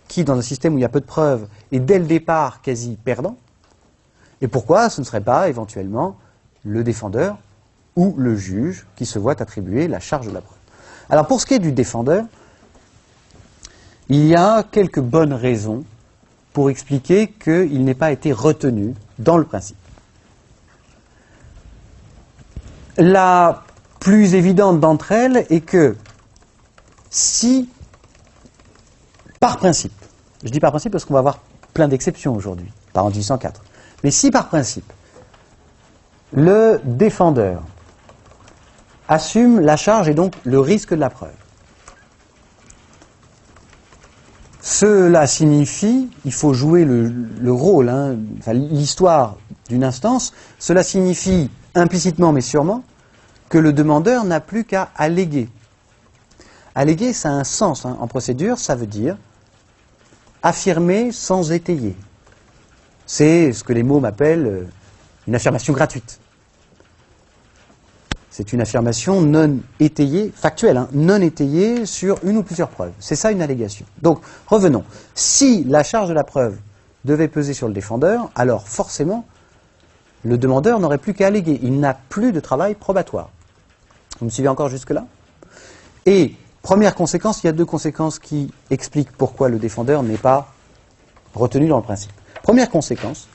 qui, dans un système où il y a peu de preuves, est dès le départ quasi perdant. Et pourquoi ce ne serait pas éventuellement le défendeur ou le juge qui se voit attribuer la charge de la preuve. Alors pour ce qui est du défendeur, il y a quelques bonnes raisons pour expliquer qu'il n'ait pas été retenu dans le principe. La plus évidente d'entre elles est que si, par principe, je dis par principe parce qu'on va avoir plein d'exceptions aujourd'hui, par en 1804, mais si par principe, le défendeur assume la charge et donc le risque de la preuve, cela signifie, il faut jouer le rôle, enfin, l'histoire d'une instance, cela signifie implicitement mais sûrement que le demandeur n'a plus qu'à alléguer. Alléguer, ça a un sens en procédure, ça veut dire affirmer sans étayer. C'est ce que les mômes appellent une affirmation gratuite. C'est une affirmation non étayée, factuelle, non étayée sur une ou plusieurs preuves. C'est ça une allégation. Donc, revenons. Si la charge de la preuve devait peser sur le défendeur, alors forcément, le demandeur n'aurait plus qu'à alléguer. Il n'a plus de travail probatoire. Vous me suivez encore jusque-là? Et, première conséquence, il y a deux conséquences qui expliquent pourquoi le défendeur n'est pas retenu dans le principe. Première conséquence,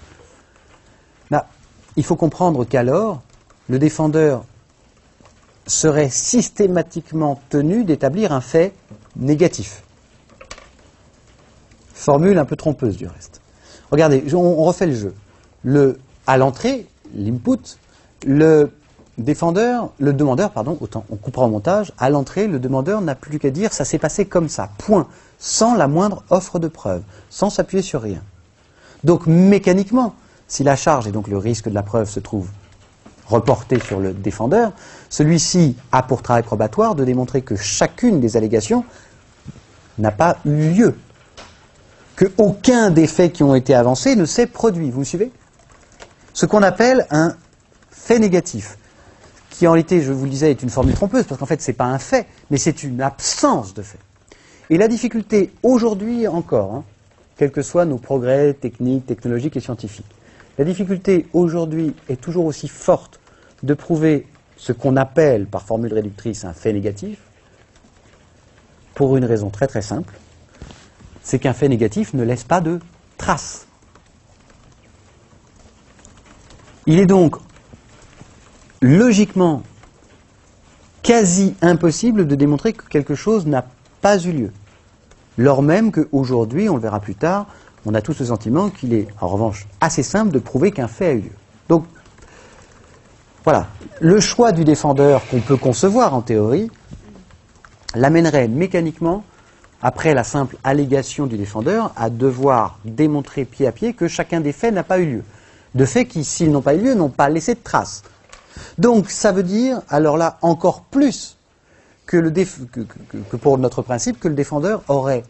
il faut comprendre qu'alors, le défendeur serait systématiquement tenu d'établir un fait négatif. Formule un peu trompeuse du reste. Regardez, on refait le jeu. À l'entrée, l'input, le demandeur, autant on coupera au montage, à l'entrée, le demandeur n'a plus qu'à dire ça s'est passé comme ça, point, sans la moindre offre de preuve, sans s'appuyer sur rien. Donc mécaniquement, si la charge et donc le risque de la preuve se trouve reporté sur le défendeur, celui-ci a pour travail probatoire de démontrer que chacune des allégations n'a pas eu lieu, qu'aucun des faits qui ont été avancés ne s'est produit. Vous me suivez? Ce qu'on appelle un fait négatif, qui en réalité, je vous le disais, est une formule trompeuse, parce qu'en fait, ce n'est pas un fait, mais c'est une absence de fait. Et la difficulté, aujourd'hui encore, quels que soient nos progrès techniques, technologiques et scientifiques, la difficulté aujourd'hui est toujours aussi forte de prouver ce qu'on appelle, par formule réductrice, un fait négatif, pour une raison très très simple, c'est qu'un fait négatif ne laisse pas de traces. Il est donc logiquement quasi impossible de démontrer que quelque chose n'a pas eu lieu. Lors même qu'aujourd'hui, on le verra plus tard, on a tous le sentiment qu'il est en revanche assez simple de prouver qu'un fait a eu lieu. Donc voilà, le choix du défendeur qu'on peut concevoir en théorie l'amènerait mécaniquement, après la simple allégation du défendeur, à devoir démontrer pied à pied que chacun des faits n'a pas eu lieu. De faits qui, s'ils n'ont pas eu lieu, n'ont pas laissé de traces. Donc ça veut dire, alors là, encore plus que pour notre principe, que le défendeur aurait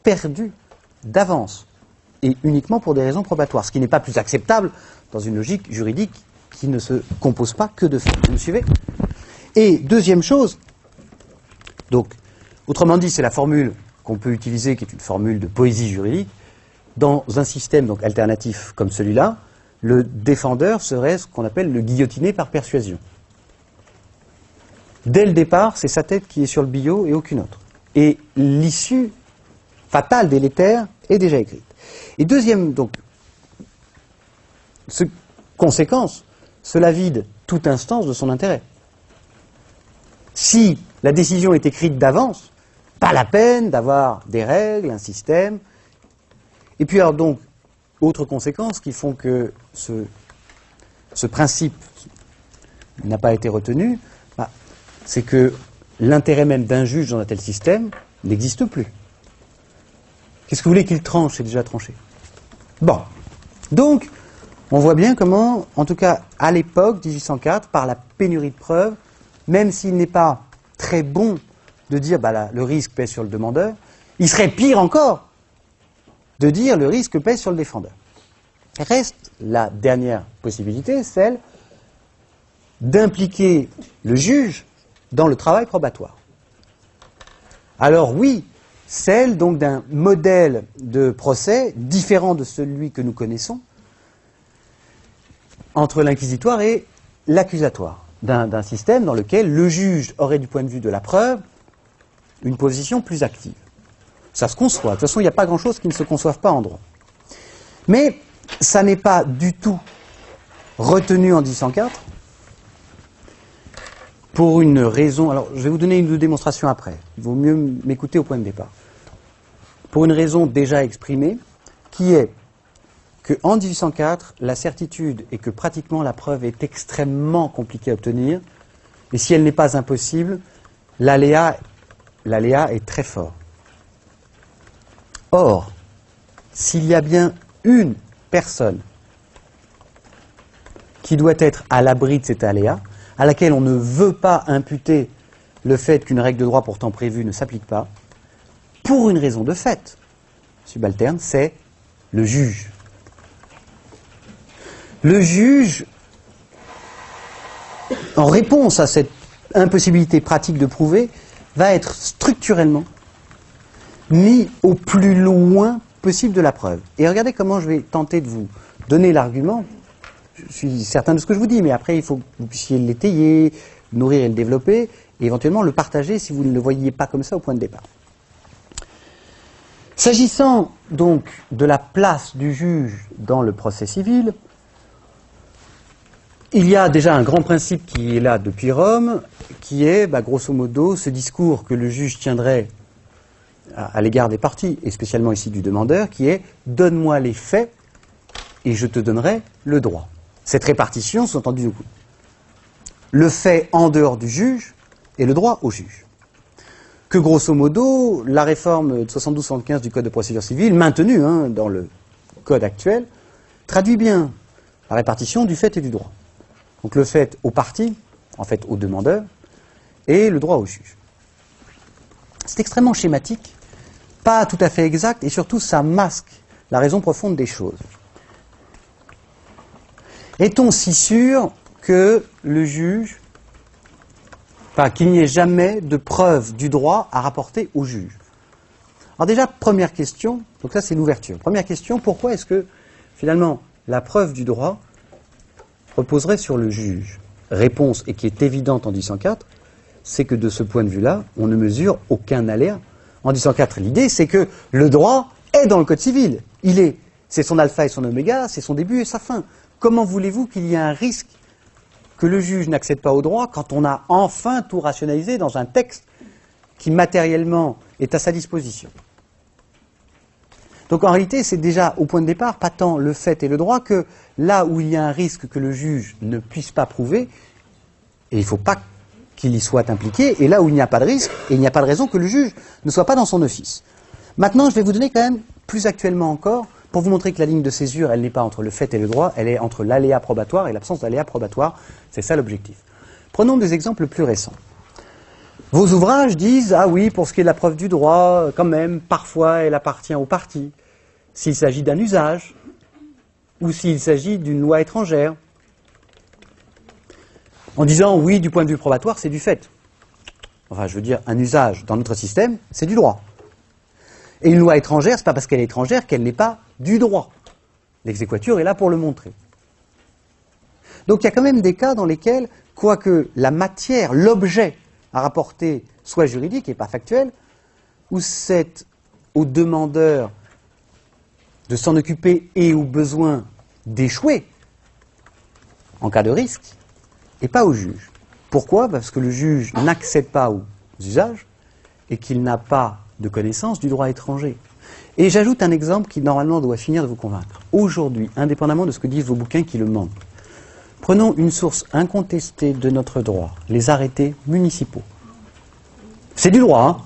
perdu d'avance, et uniquement pour des raisons probatoires, ce qui n'est pas plus acceptable dans une logique juridique qui ne se compose pas que de faits. Vous me suivez? Et deuxième chose, donc, autrement dit, c'est la formule qu'on peut utiliser, qui est une formule de poésie juridique. Dans un système donc alternatif comme celui-là, le défendeur serait ce qu'on appelle le guillotiné par persuasion. Dès le départ, c'est sa tête qui est sur le billot et aucune autre. Et l'issue fatale, délétère, est déjà écrite. Et deuxième, donc, conséquence, cela vide toute instance de son intérêt. Si la décision est écrite d'avance, pas la peine d'avoir des règles, un système. Et puis alors donc, autres conséquences qui font que ce principe n'a pas été retenu, c'est que l'intérêt même d'un juge dans un tel système n'existe plus. Qu'est-ce que vous voulez qu'il tranche? C'est déjà tranché. Bon. Donc, on voit bien comment, en tout cas à l'époque, 1804, par la pénurie de preuves, même s'il n'est pas très bon de dire le risque pèse sur le demandeur, il serait pire encore de dire le risque pèse sur le défendeur. Reste la dernière possibilité, celle d'impliquer le juge dans le travail probatoire. Alors oui, celle donc d'un modèle de procès différent de celui que nous connaissons entre l'inquisitoire et l'accusatoire, d'un système dans lequel le juge aurait du point de vue de la preuve une position plus active. Ça se conçoit. De toute façon, il n'y a pas grand-chose qui ne se conçoive pas en droit. Mais ça n'est pas du tout retenu en 1804 pour une raison... Alors, je vais vous donner une démonstration après. Il vaut mieux m'écouter au point de départ. Pour une raison déjà exprimée, qui est qu'en 1804, la certitude est que pratiquement la preuve est extrêmement compliquée à obtenir, et si elle n'est pas impossible, l'aléa est très fort. Or, s'il y a bien une personne qui doit être à l'abri de cet aléa, à laquelle on ne veut pas imputer le fait qu'une règle de droit pourtant prévue ne s'applique pas, pour une raison de fait subalterne, c'est le juge. Le juge, en réponse à cette impossibilité pratique de prouver, va être structurellement mis au plus loin possible de la preuve. Et regardez comment je vais tenter de vous donner l'argument. Je suis certain de ce que je vous dis, mais après il faut que vous puissiez l'étayer, nourrir et le développer, et éventuellement le partager si vous ne le voyiez pas comme ça au point de départ. S'agissant donc de la place du juge dans le procès civil, il y a déjà un grand principe qui est là depuis Rome, qui est, grosso modo, ce discours que le juge tiendrait à l'égard des parties, et spécialement ici du demandeur, qui est « donne-moi les faits et je te donnerai le droit ». Cette répartition, sous-entendu, le fait en dehors du juge et le droit au juge. Que grosso modo, la réforme de 72-75 du Code de procédure civile, maintenue dans le Code actuel, traduit bien la répartition du fait et du droit. Donc le fait aux parties, en fait au demandeur, et le droit au juge. C'est extrêmement schématique, pas tout à fait exact, et surtout ça masque la raison profonde des choses. Est-on si sûr que le juge, qu'il n'y ait jamais de preuve du droit à rapporter au juge? Alors déjà, première question, donc ça c'est l'ouverture. Première question, pourquoi est-ce que finalement la preuve du droit reposerait sur le juge? Réponse, et qui est évidente en 1804, c'est que de ce point de vue-là, on ne mesure aucun aléa. En 1804, l'idée, c'est que le droit est dans le Code civil. C'est son alpha et son oméga, c'est son début et sa fin. Comment voulez-vous qu'il y ait un risque que le juge n'accède pas au droit quand on a enfin tout rationalisé dans un texte qui matériellement est à sa disposition? Donc en réalité, c'est déjà au point de départ pas tant le fait et le droit que là où il y a un risque que le juge ne puisse pas prouver, et il ne faut pas qu'il y soit impliqué, et là où il n'y a pas de risque, et il n'y a pas de raison que le juge ne soit pas dans son office. Maintenant, je vais vous donner quand même, plus actuellement encore, pour vous montrer que la ligne de césure, elle n'est pas entre le fait et le droit, elle est entre l'aléa probatoire et l'absence d'aléa probatoire. C'est ça l'objectif. Prenons des exemples plus récents. Vos ouvrages disent, ah oui, pour ce qui est de la preuve du droit, quand même, parfois elle appartient aux parties, s'il s'agit d'un usage, ou s'il s'agit d'une loi étrangère, en disant, oui, du point de vue probatoire, c'est du fait. Enfin, je veux dire, un usage dans notre système, c'est du droit. Et une loi étrangère, c'est pas parce qu'elle est étrangère qu'elle n'est pas du droit. L'exéquatur est là pour le montrer. Donc il y a quand même des cas dans lesquels, quoique la matière, l'objet à rapporter soit juridique et pas factuel, où c'est au demandeur de s'en occuper et au besoin d'échouer en cas de risque, et pas au juge. Pourquoi? Parce que le juge n'accède pas aux usages et qu'il n'a pas de connaissance du droit étranger. Et j'ajoute un exemple qui normalement doit finir de vous convaincre. Aujourd'hui, indépendamment de ce que disent vos bouquins qui le montrent, prenons une source incontestée de notre droit, les arrêtés municipaux. C'est du droit, hein?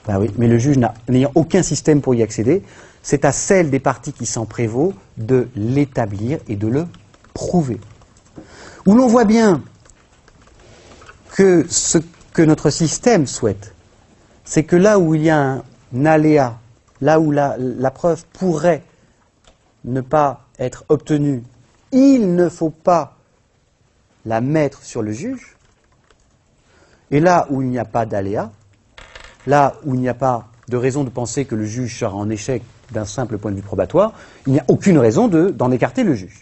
Ben oui, mais le juge n'ayant aucun système pour y accéder, c'est à celle des parties qui s'en prévaut de l'établir et de le prouver. Où l'on voit bien que ce que notre système souhaite, c'est que là où il y a un aléa, là où la preuve pourrait ne pas être obtenue, il ne faut pas la mettre sur le juge. Et là où il n'y a pas d'aléa, là où il n'y a pas de raison de penser que le juge sera en échec d'un simple point de vue probatoire, il n'y a aucune raison d'en écarter le juge.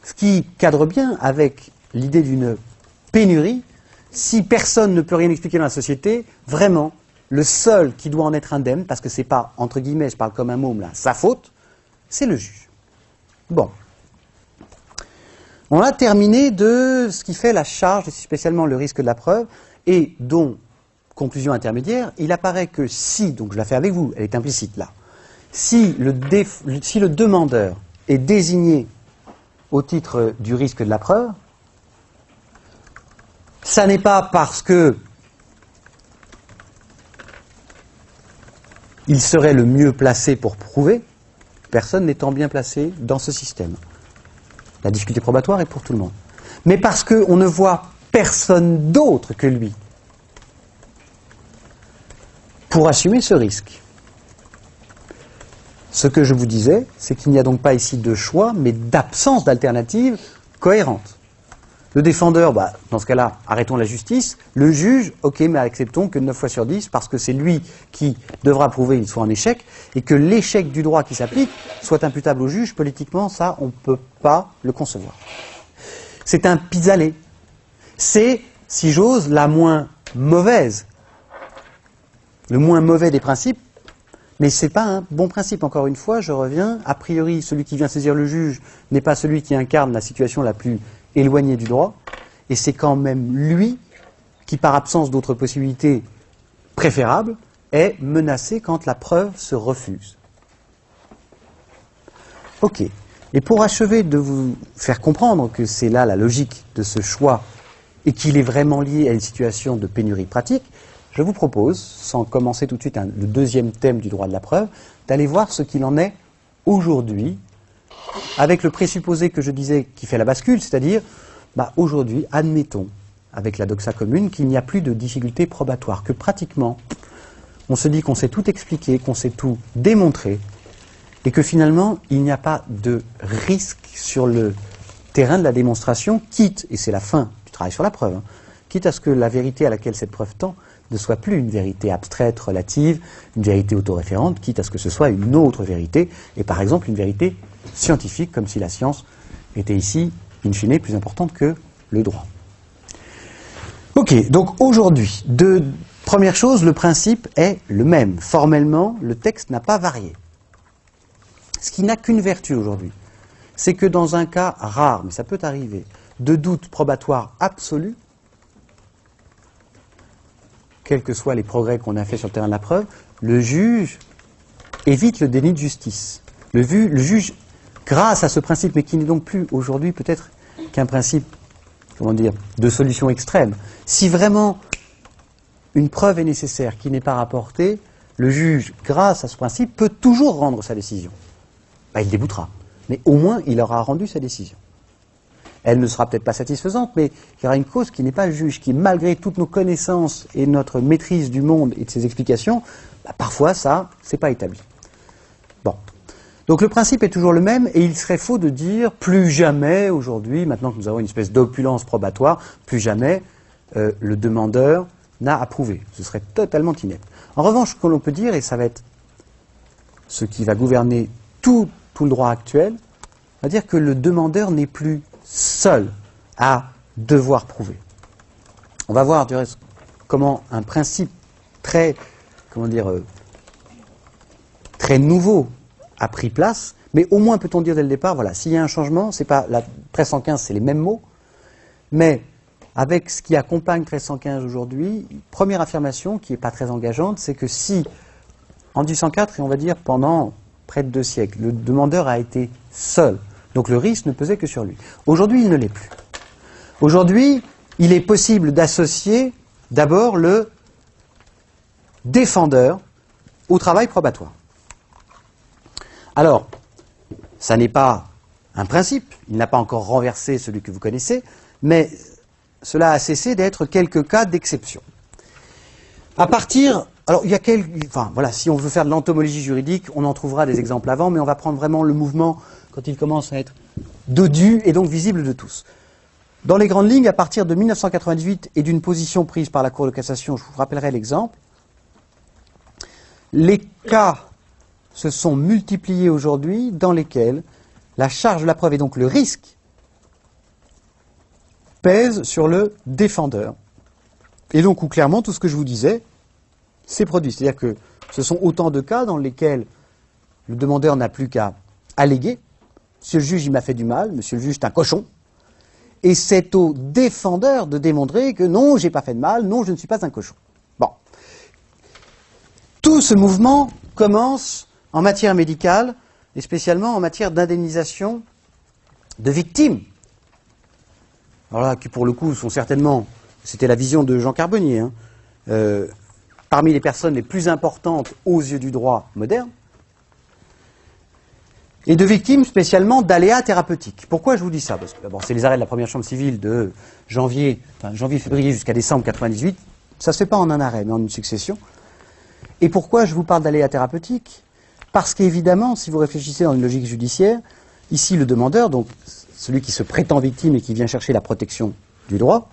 Ce qui cadre bien avec l'idée d'une pénurie. Si personne ne peut rien expliquer dans la société, vraiment, le seul qui doit en être indemne, parce que c'est pas, entre guillemets, je parle comme un môme là, sa faute, c'est le juge. Bon. On a terminé de ce qui fait la charge, et spécialement le risque de la preuve, et dont, conclusion intermédiaire, il apparaît que si, donc je la fais avec vous, elle est implicite là, si le demandeur est désigné au titre du risque de la preuve, ça n'est pas parce que il serait le mieux placé pour prouver, personne n'étant bien placé dans ce système. La difficulté probatoire est pour tout le monde. Mais parce qu'on ne voit personne d'autre que lui pour assumer ce risque. Ce que je vous disais, c'est qu'il n'y a donc pas ici de choix, mais d'absence d'alternative cohérente. Le défendeur, dans ce cas-là, arrêtons la justice. Le juge, ok, mais acceptons que 9 fois sur 10, parce que c'est lui qui devra prouver qu'il soit en échec, et que l'échec du droit qui s'applique soit imputable au juge. Politiquement, ça, on ne peut pas le concevoir. C'est un pis-aller. C'est, si j'ose, la moins mauvaise. Le moins mauvais des principes, mais ce n'est pas un bon principe. Encore une fois, je reviens, a priori, celui qui vient saisir le juge n'est pas celui qui incarne la situation la plus éloignée du droit, et c'est quand même lui qui, par absence d'autres possibilités préférables, est menacé quand la preuve se refuse. Ok. Et pour achever de vous faire comprendre que c'est là la logique de ce choix et qu'il est vraiment lié à une situation de pénurie pratique, je vous propose, sans commencer tout de suite le deuxième thème du droit de la preuve, d'aller voir ce qu'il en est aujourd'hui, avec le présupposé que je disais qui fait la bascule, c'est-à-dire, aujourd'hui, admettons, avec la doxa commune, qu'il n'y a plus de difficultés probatoires, que pratiquement, on se dit qu'on sait tout expliquer, qu'on sait tout démontrer, et que finalement, il n'y a pas de risque sur le terrain de la démonstration, quitte, et c'est la fin du travail sur la preuve, quitte à ce que la vérité à laquelle cette preuve tend ne soit plus une vérité abstraite, relative, une vérité autoréférente, quitte à ce que ce soit une autre vérité, et par exemple une vérité scientifique, comme si la science était ici, in fine, plus importante que le droit. Ok, donc aujourd'hui, Première chose, le principe est le même. Formellement, le texte n'a pas varié. Ce qui n'a qu'une vertu aujourd'hui, c'est que dans un cas rare, mais ça peut arriver, de doute probatoire absolu, quels que soient les progrès qu'on a fait sur le terrain de la preuve, le juge évite le déni de justice. Le juge, grâce à ce principe, mais qui n'est donc plus aujourd'hui peut-être qu'un principe, comment dire, de solution extrême, si vraiment une preuve est nécessaire qui n'est pas rapportée, le juge, grâce à ce principe, peut toujours rendre sa décision. Il déboutera, mais au moins il aura rendu sa décision. Elle ne sera peut-être pas satisfaisante, mais il y aura une cause qui n'est pas le juge, qui, malgré toutes nos connaissances et notre maîtrise du monde et de ses explications, parfois ça, c'est pas établi. Bon. Donc le principe est toujours le même, et il serait faux de dire plus jamais aujourd'hui, maintenant que nous avons une espèce d'opulence probatoire, plus jamais le demandeur n'a approuvé. Ce serait totalement inepte. En revanche, ce que l'on peut dire, et ça va être ce qui va gouverner tout le droit actuel, on va dire que le demandeur n'est plus seul à devoir prouver. On va voir du reste comment un principe très, très nouveau a pris place, mais au moins peut-on dire dès le départ, voilà, s'il y a un changement, c'est pas la 1315, c'est les mêmes mots, mais avec ce qui accompagne 1315 aujourd'hui, première affirmation qui n'est pas très engageante, c'est que si, en 1804, et on va dire pendant près de 2 siècles, le demandeur a été seul, donc le risque ne pesait que sur lui. Aujourd'hui, il ne l'est plus. Aujourd'hui, il est possible d'associer d'abord le défendeur au travail probatoire. Alors, ça n'est pas un principe, il n'a pas encore renversé celui que vous connaissez, mais cela a cessé d'être quelques cas d'exception. À partir, alors il y a si on veut faire de l'entomologie juridique, on en trouvera des exemples avant, mais on va prendre vraiment le mouvement quand il commence à être dodu et donc visible de tous. Dans les grandes lignes, à partir de 1998 et d'une position prise par la Cour de cassation, je vous rappellerai l'exemple, les cas se sont multipliés aujourd'hui dans lesquels la charge de la preuve et donc le risque pèse sur le défendeur. Et donc où clairement tout ce que je vous disais s'est produit. C'est-à-dire que ce sont autant de cas dans lesquels le demandeur n'a plus qu'à alléguer « Monsieur le juge, il m'a fait du mal, monsieur le juge, c'est un cochon ». Et c'est au défendeur de démontrer que non, j'ai pas fait de mal, non, je ne suis pas un cochon. Bon. Tout ce mouvement commence en matière médicale, et spécialement en matière d'indemnisation de victimes. Alors là, qui pour le coup sont certainement, c'était la vision de Jean Carbonnier, parmi les personnes les plus importantes aux yeux du droit moderne, et de victimes spécialement d'aléas thérapeutiques. Pourquoi je vous dis ça? Parce que d'abord, c'est les arrêts de la première chambre civile de janvier-février jusqu'à décembre 1998. Ça ne se fait pas en un arrêt, mais en une succession. Et pourquoi je vous parle d'aléas thérapeutiques? Parce qu'évidemment, si vous réfléchissez dans une logique judiciaire, ici le demandeur, donc celui qui se prétend victime et qui vient chercher la protection du droit,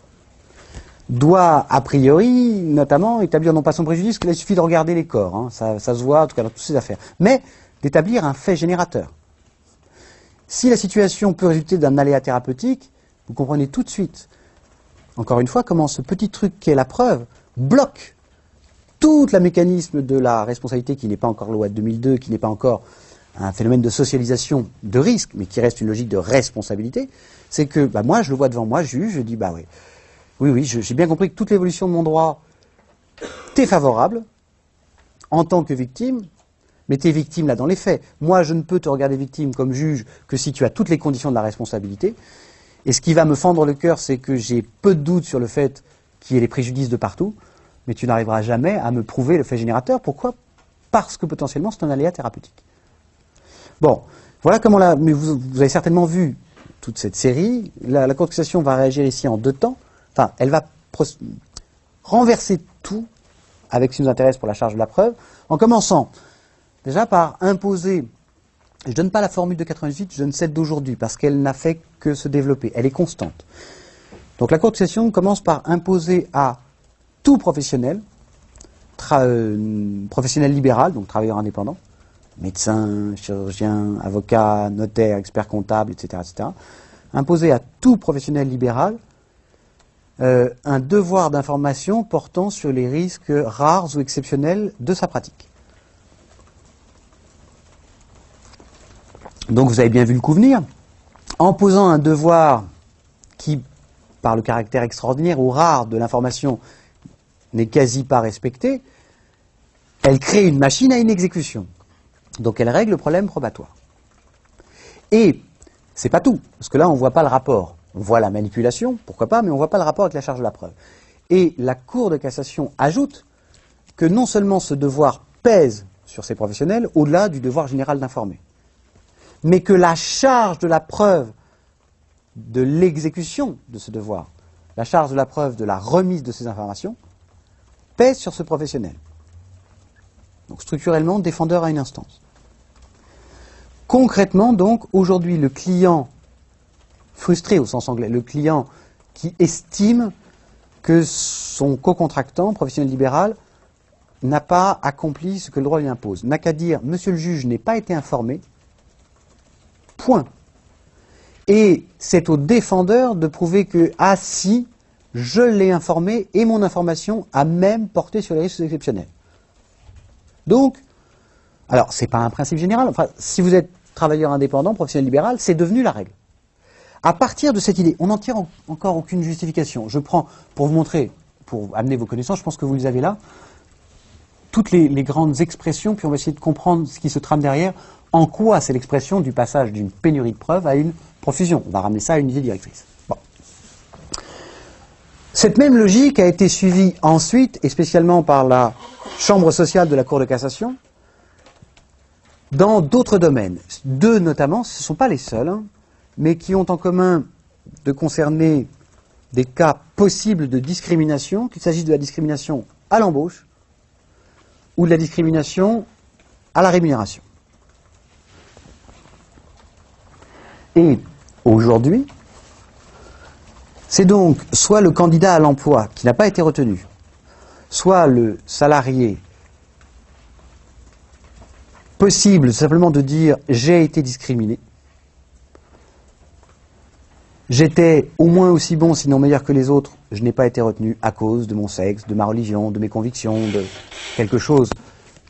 doit a priori, notamment, établir non pas son préjudice, qu'il suffit de regarder les corps, ça se voit en tout cas dans toutes ces affaires, mais d'établir un fait générateur. Si la situation peut résulter d'un aléa thérapeutique, vous comprenez tout de suite, encore une fois, comment ce petit truc qu'est la preuve bloque tout le mécanisme de la responsabilité qui n'est pas encore loi de 2002, qui n'est pas encore un phénomène de socialisation de risque, mais qui reste une logique de responsabilité. C'est que moi, je le vois devant moi, juge, je dis oui, j'ai bien compris que toute l'évolution de mon droit t'est favorable en tant que victime, mais t'es victime là dans les faits. Moi, je ne peux te regarder victime comme juge que si tu as toutes les conditions de la responsabilité. Et ce qui va me fendre le cœur, c'est que j'ai peu de doute sur le fait qu'il y ait des préjudices de partout, mais tu n'arriveras jamais à me prouver le fait générateur. Pourquoi? Parce que potentiellement c'est un aléa thérapeutique. Bon, voilà comment mais vous avez certainement vu toute cette série. La Cour de cassation va réagir ici en 2 temps. Enfin, elle va renverser tout avec ce qui nous intéresse pour la charge de la preuve, en commençant déjà par imposer, je ne donne pas la formule de 98, je donne celle d'aujourd'hui, parce qu'elle n'a fait que se développer, elle est constante. Donc la Cour de cassation commence par imposer à tout professionnel, professionnel libéral, donc travailleur indépendant, médecin, chirurgien, avocat, notaire, expert comptable, etc., imposer à tout professionnel libéral un devoir d'information portant sur les risques rares ou exceptionnels de sa pratique. Donc vous avez bien vu le coup venir. En posant un devoir qui, par le caractère extraordinaire ou rare de l'information, n'est quasi pas respecté, elle crée une machine à une exécution. Donc elle règle le problème probatoire. Et c'est pas tout, parce que là on ne voit pas le rapport. On voit la manipulation, pourquoi pas, mais on ne voit pas le rapport avec la charge de la preuve. Et la Cour de cassation ajoute que non seulement ce devoir pèse sur ces professionnels, au-delà du devoir général d'informer, mais que la charge de la preuve de l'exécution de ce devoir, la charge de la preuve de la remise de ces informations, pèse sur ce professionnel. Donc structurellement, défendeur à une instance. Concrètement, donc, aujourd'hui, le client frustré au sens anglais, le client qui estime que son co-contractant, professionnel libéral, n'a pas accompli ce que le droit lui impose, n'a qu'à dire « Monsieur le juge, je n'ai pas été informé », point. Et c'est au défendeur de prouver que « Ah si, je l'ai informé et mon information a même porté sur les risques exceptionnels ». Donc, alors c'est pas un principe général, enfin, si vous êtes travailleur indépendant, professionnel libéral, c'est devenu la règle. À partir de cette idée, on n'en tire encore aucune justification. Je prends, pour vous montrer, pour amener vos connaissances, je pense que vous les avez là, toutes les grandes expressions, puis on va essayer de comprendre ce qui se trame derrière, en quoi c'est l'expression du passage d'une pénurie de preuves à une profusion. On va ramener ça à une idée directrice. Bon. Cette même logique a été suivie ensuite, et spécialement par la Chambre sociale de la Cour de cassation, dans d'autres domaines. Deux notamment, ce ne sont pas les seuls, hein, mais qui ont en commun de concerner des cas possibles de discrimination, qu'il s'agisse de la discrimination à l'embauche ou de la discrimination à la rémunération. Et aujourd'hui, c'est donc soit le candidat à l'emploi qui n'a pas été retenu, soit le salarié possible simplement de dire « j'ai été discriminé », j'étais au moins aussi bon, sinon meilleur que les autres, je n'ai pas été retenu à cause de mon sexe, de ma religion, de mes convictions, de quelque chose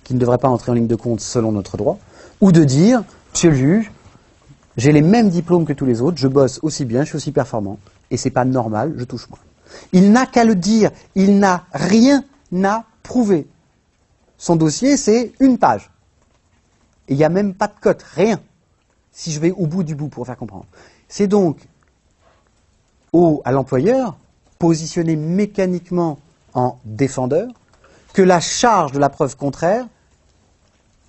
qui ne devrait pas entrer en ligne de compte selon notre droit, ou de dire, monsieur le juge, j'ai les mêmes diplômes que tous les autres, je bosse aussi bien, je suis aussi performant, et c'est pas normal, je touche moins. Il n'a qu'à le dire, il n'a rien à prouver. Son dossier, c'est une page. Et il n'y a même pas de cote, rien, si je vais au bout du bout pour faire comprendre. C'est donc à l'employeur, positionné mécaniquement en défendeur, que la charge de la preuve contraire,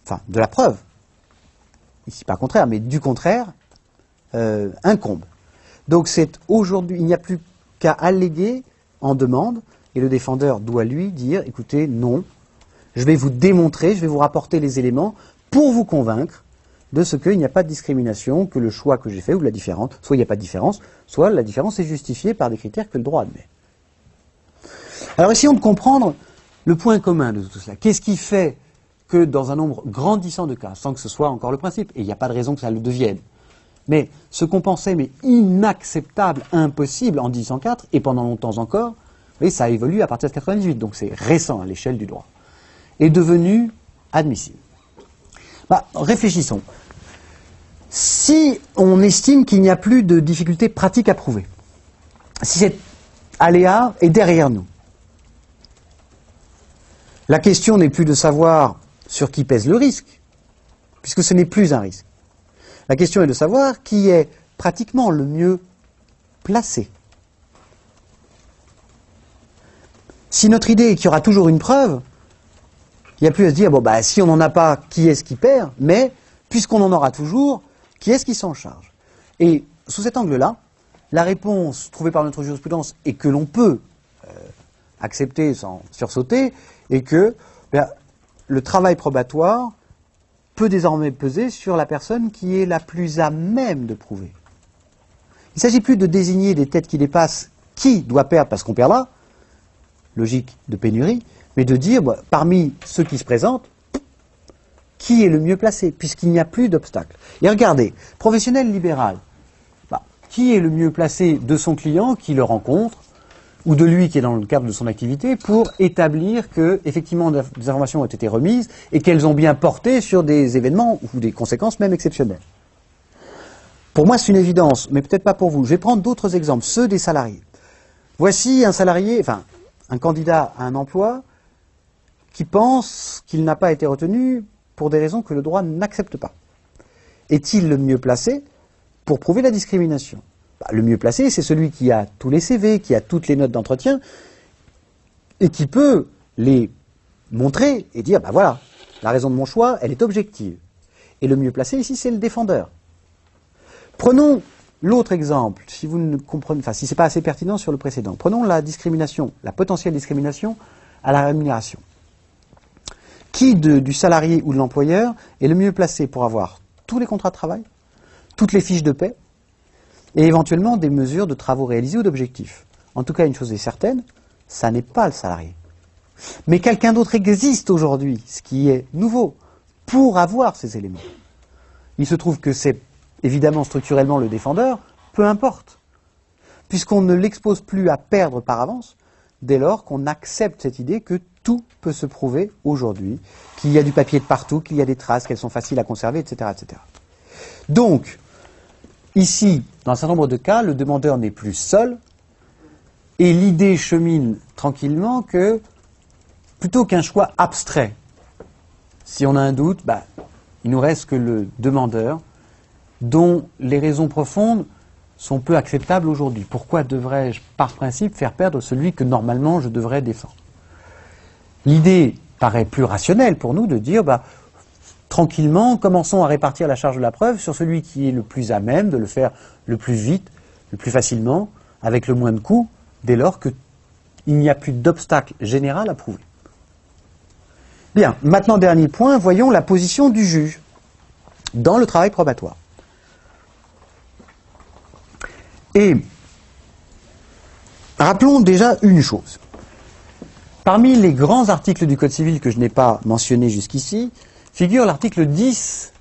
enfin de la preuve, ici pas contraire, mais du contraire, incombe. Donc c'est aujourd'hui, il n'y a plus qu'à alléguer en demande, et le défendeur doit lui dire, écoutez, non, je vais vous démontrer, je vais vous rapporter les éléments pour vous convaincre de ce qu'il n'y a pas de discrimination, que le choix que j'ai fait, ou de la différence, soit il n'y a pas de différence, soit la différence est justifiée par des critères que le droit admet. Alors essayons de comprendre le point commun de tout cela. Qu'est-ce qui fait que dans un nombre grandissant de cas, sans que ce soit encore le principe, et il n'y a pas de raison que ça le devienne, mais ce qu'on pensait mais inacceptable, impossible en 1804, et pendant longtemps encore, vous voyez, ça a évolué à partir de 1998, donc c'est récent à l'échelle du droit, est devenu admissible. Réfléchissons. Si on estime qu'il n'y a plus de difficultés pratiques à prouver, si cet aléa est derrière nous, la question n'est plus de savoir sur qui pèse le risque, puisque ce n'est plus un risque. La question est de savoir qui est pratiquement le mieux placé. Si notre idée est qu'il y aura toujours une preuve, il n'y a plus à se dire, si on n'en a pas, qui est-ce qui perd, mais puisqu'on en aura toujours, qui est-ce qui s'en charge? Et sous cet angle-là, la réponse trouvée par notre jurisprudence et que l'on peut accepter sans sursauter est que le travail probatoire peut désormais peser sur la personne qui est la plus à même de prouver. Il ne s'agit plus de désigner des têtes qui dépassent qui doit perdre parce qu'on perdra, logique de pénurie, mais de dire, parmi ceux qui se présentent, qui est le mieux placé, puisqu'il n'y a plus d'obstacle. Et regardez, professionnel libéral, qui est le mieux placé de son client, qui le rencontre, ou de lui qui est dans le cadre de son activité, pour établir que, effectivement, des informations ont été remises et qu'elles ont bien porté sur des événements ou des conséquences même exceptionnelles. Pour moi, c'est une évidence, mais peut-être pas pour vous. Je vais prendre d'autres exemples, ceux des salariés. Voici un salarié, enfin, un candidat à un emploi qui pense qu'il n'a pas été retenu pour des raisons que le droit n'accepte pas. Est-il le mieux placé pour prouver la discrimination? Le mieux placé, c'est celui qui a tous les CV, qui a toutes les notes d'entretien, et qui peut les montrer et dire, ben voilà, la raison de mon choix, elle est objective. Et le mieux placé ici, c'est le défendeur. Prenons l'autre exemple, si vous ne comprenez, enfin, si c'est pas assez pertinent sur le précédent. Prenons la discrimination, la potentielle discrimination à la rémunération. Qui du salarié ou de l'employeur est le mieux placé pour avoir tous les contrats de travail, toutes les fiches de paie, et éventuellement des mesures de travaux réalisés ou d'objectifs? En tout cas, une chose est certaine, ça n'est pas le salarié. Mais quelqu'un d'autre existe aujourd'hui, ce qui est nouveau, pour avoir ces éléments. Il se trouve que c'est évidemment structurellement le défendeur, peu importe, puisqu'on ne l'expose plus à perdre par avance, dès lors qu'on accepte cette idée que tout peut se prouver aujourd'hui, qu'il y a du papier de partout, qu'il y a des traces, qu'elles sont faciles à conserver, etc., etc. Donc, ici, dans un certain nombre de cas, le demandeur n'est plus seul, et l'idée chemine tranquillement que, plutôt qu'un choix abstrait, si on a un doute, il nous reste que le demandeur, dont les raisons profondes sont peu acceptables aujourd'hui. Pourquoi devrais-je, par principe, faire perdre celui que normalement je devrais défendre? L'idée paraît plus rationnelle pour nous de dire, tranquillement, commençons à répartir la charge de la preuve sur celui qui est le plus à même de le faire le plus vite, le plus facilement, avec le moins de coûts, dès lors qu'il n'y a plus d'obstacle général à prouver. Bien, maintenant, dernier point, voyons la position du juge dans le travail probatoire. Et rappelons déjà une chose. Parmi les grands articles du Code civil que je n'ai pas mentionnés jusqu'ici, figure l'article 10,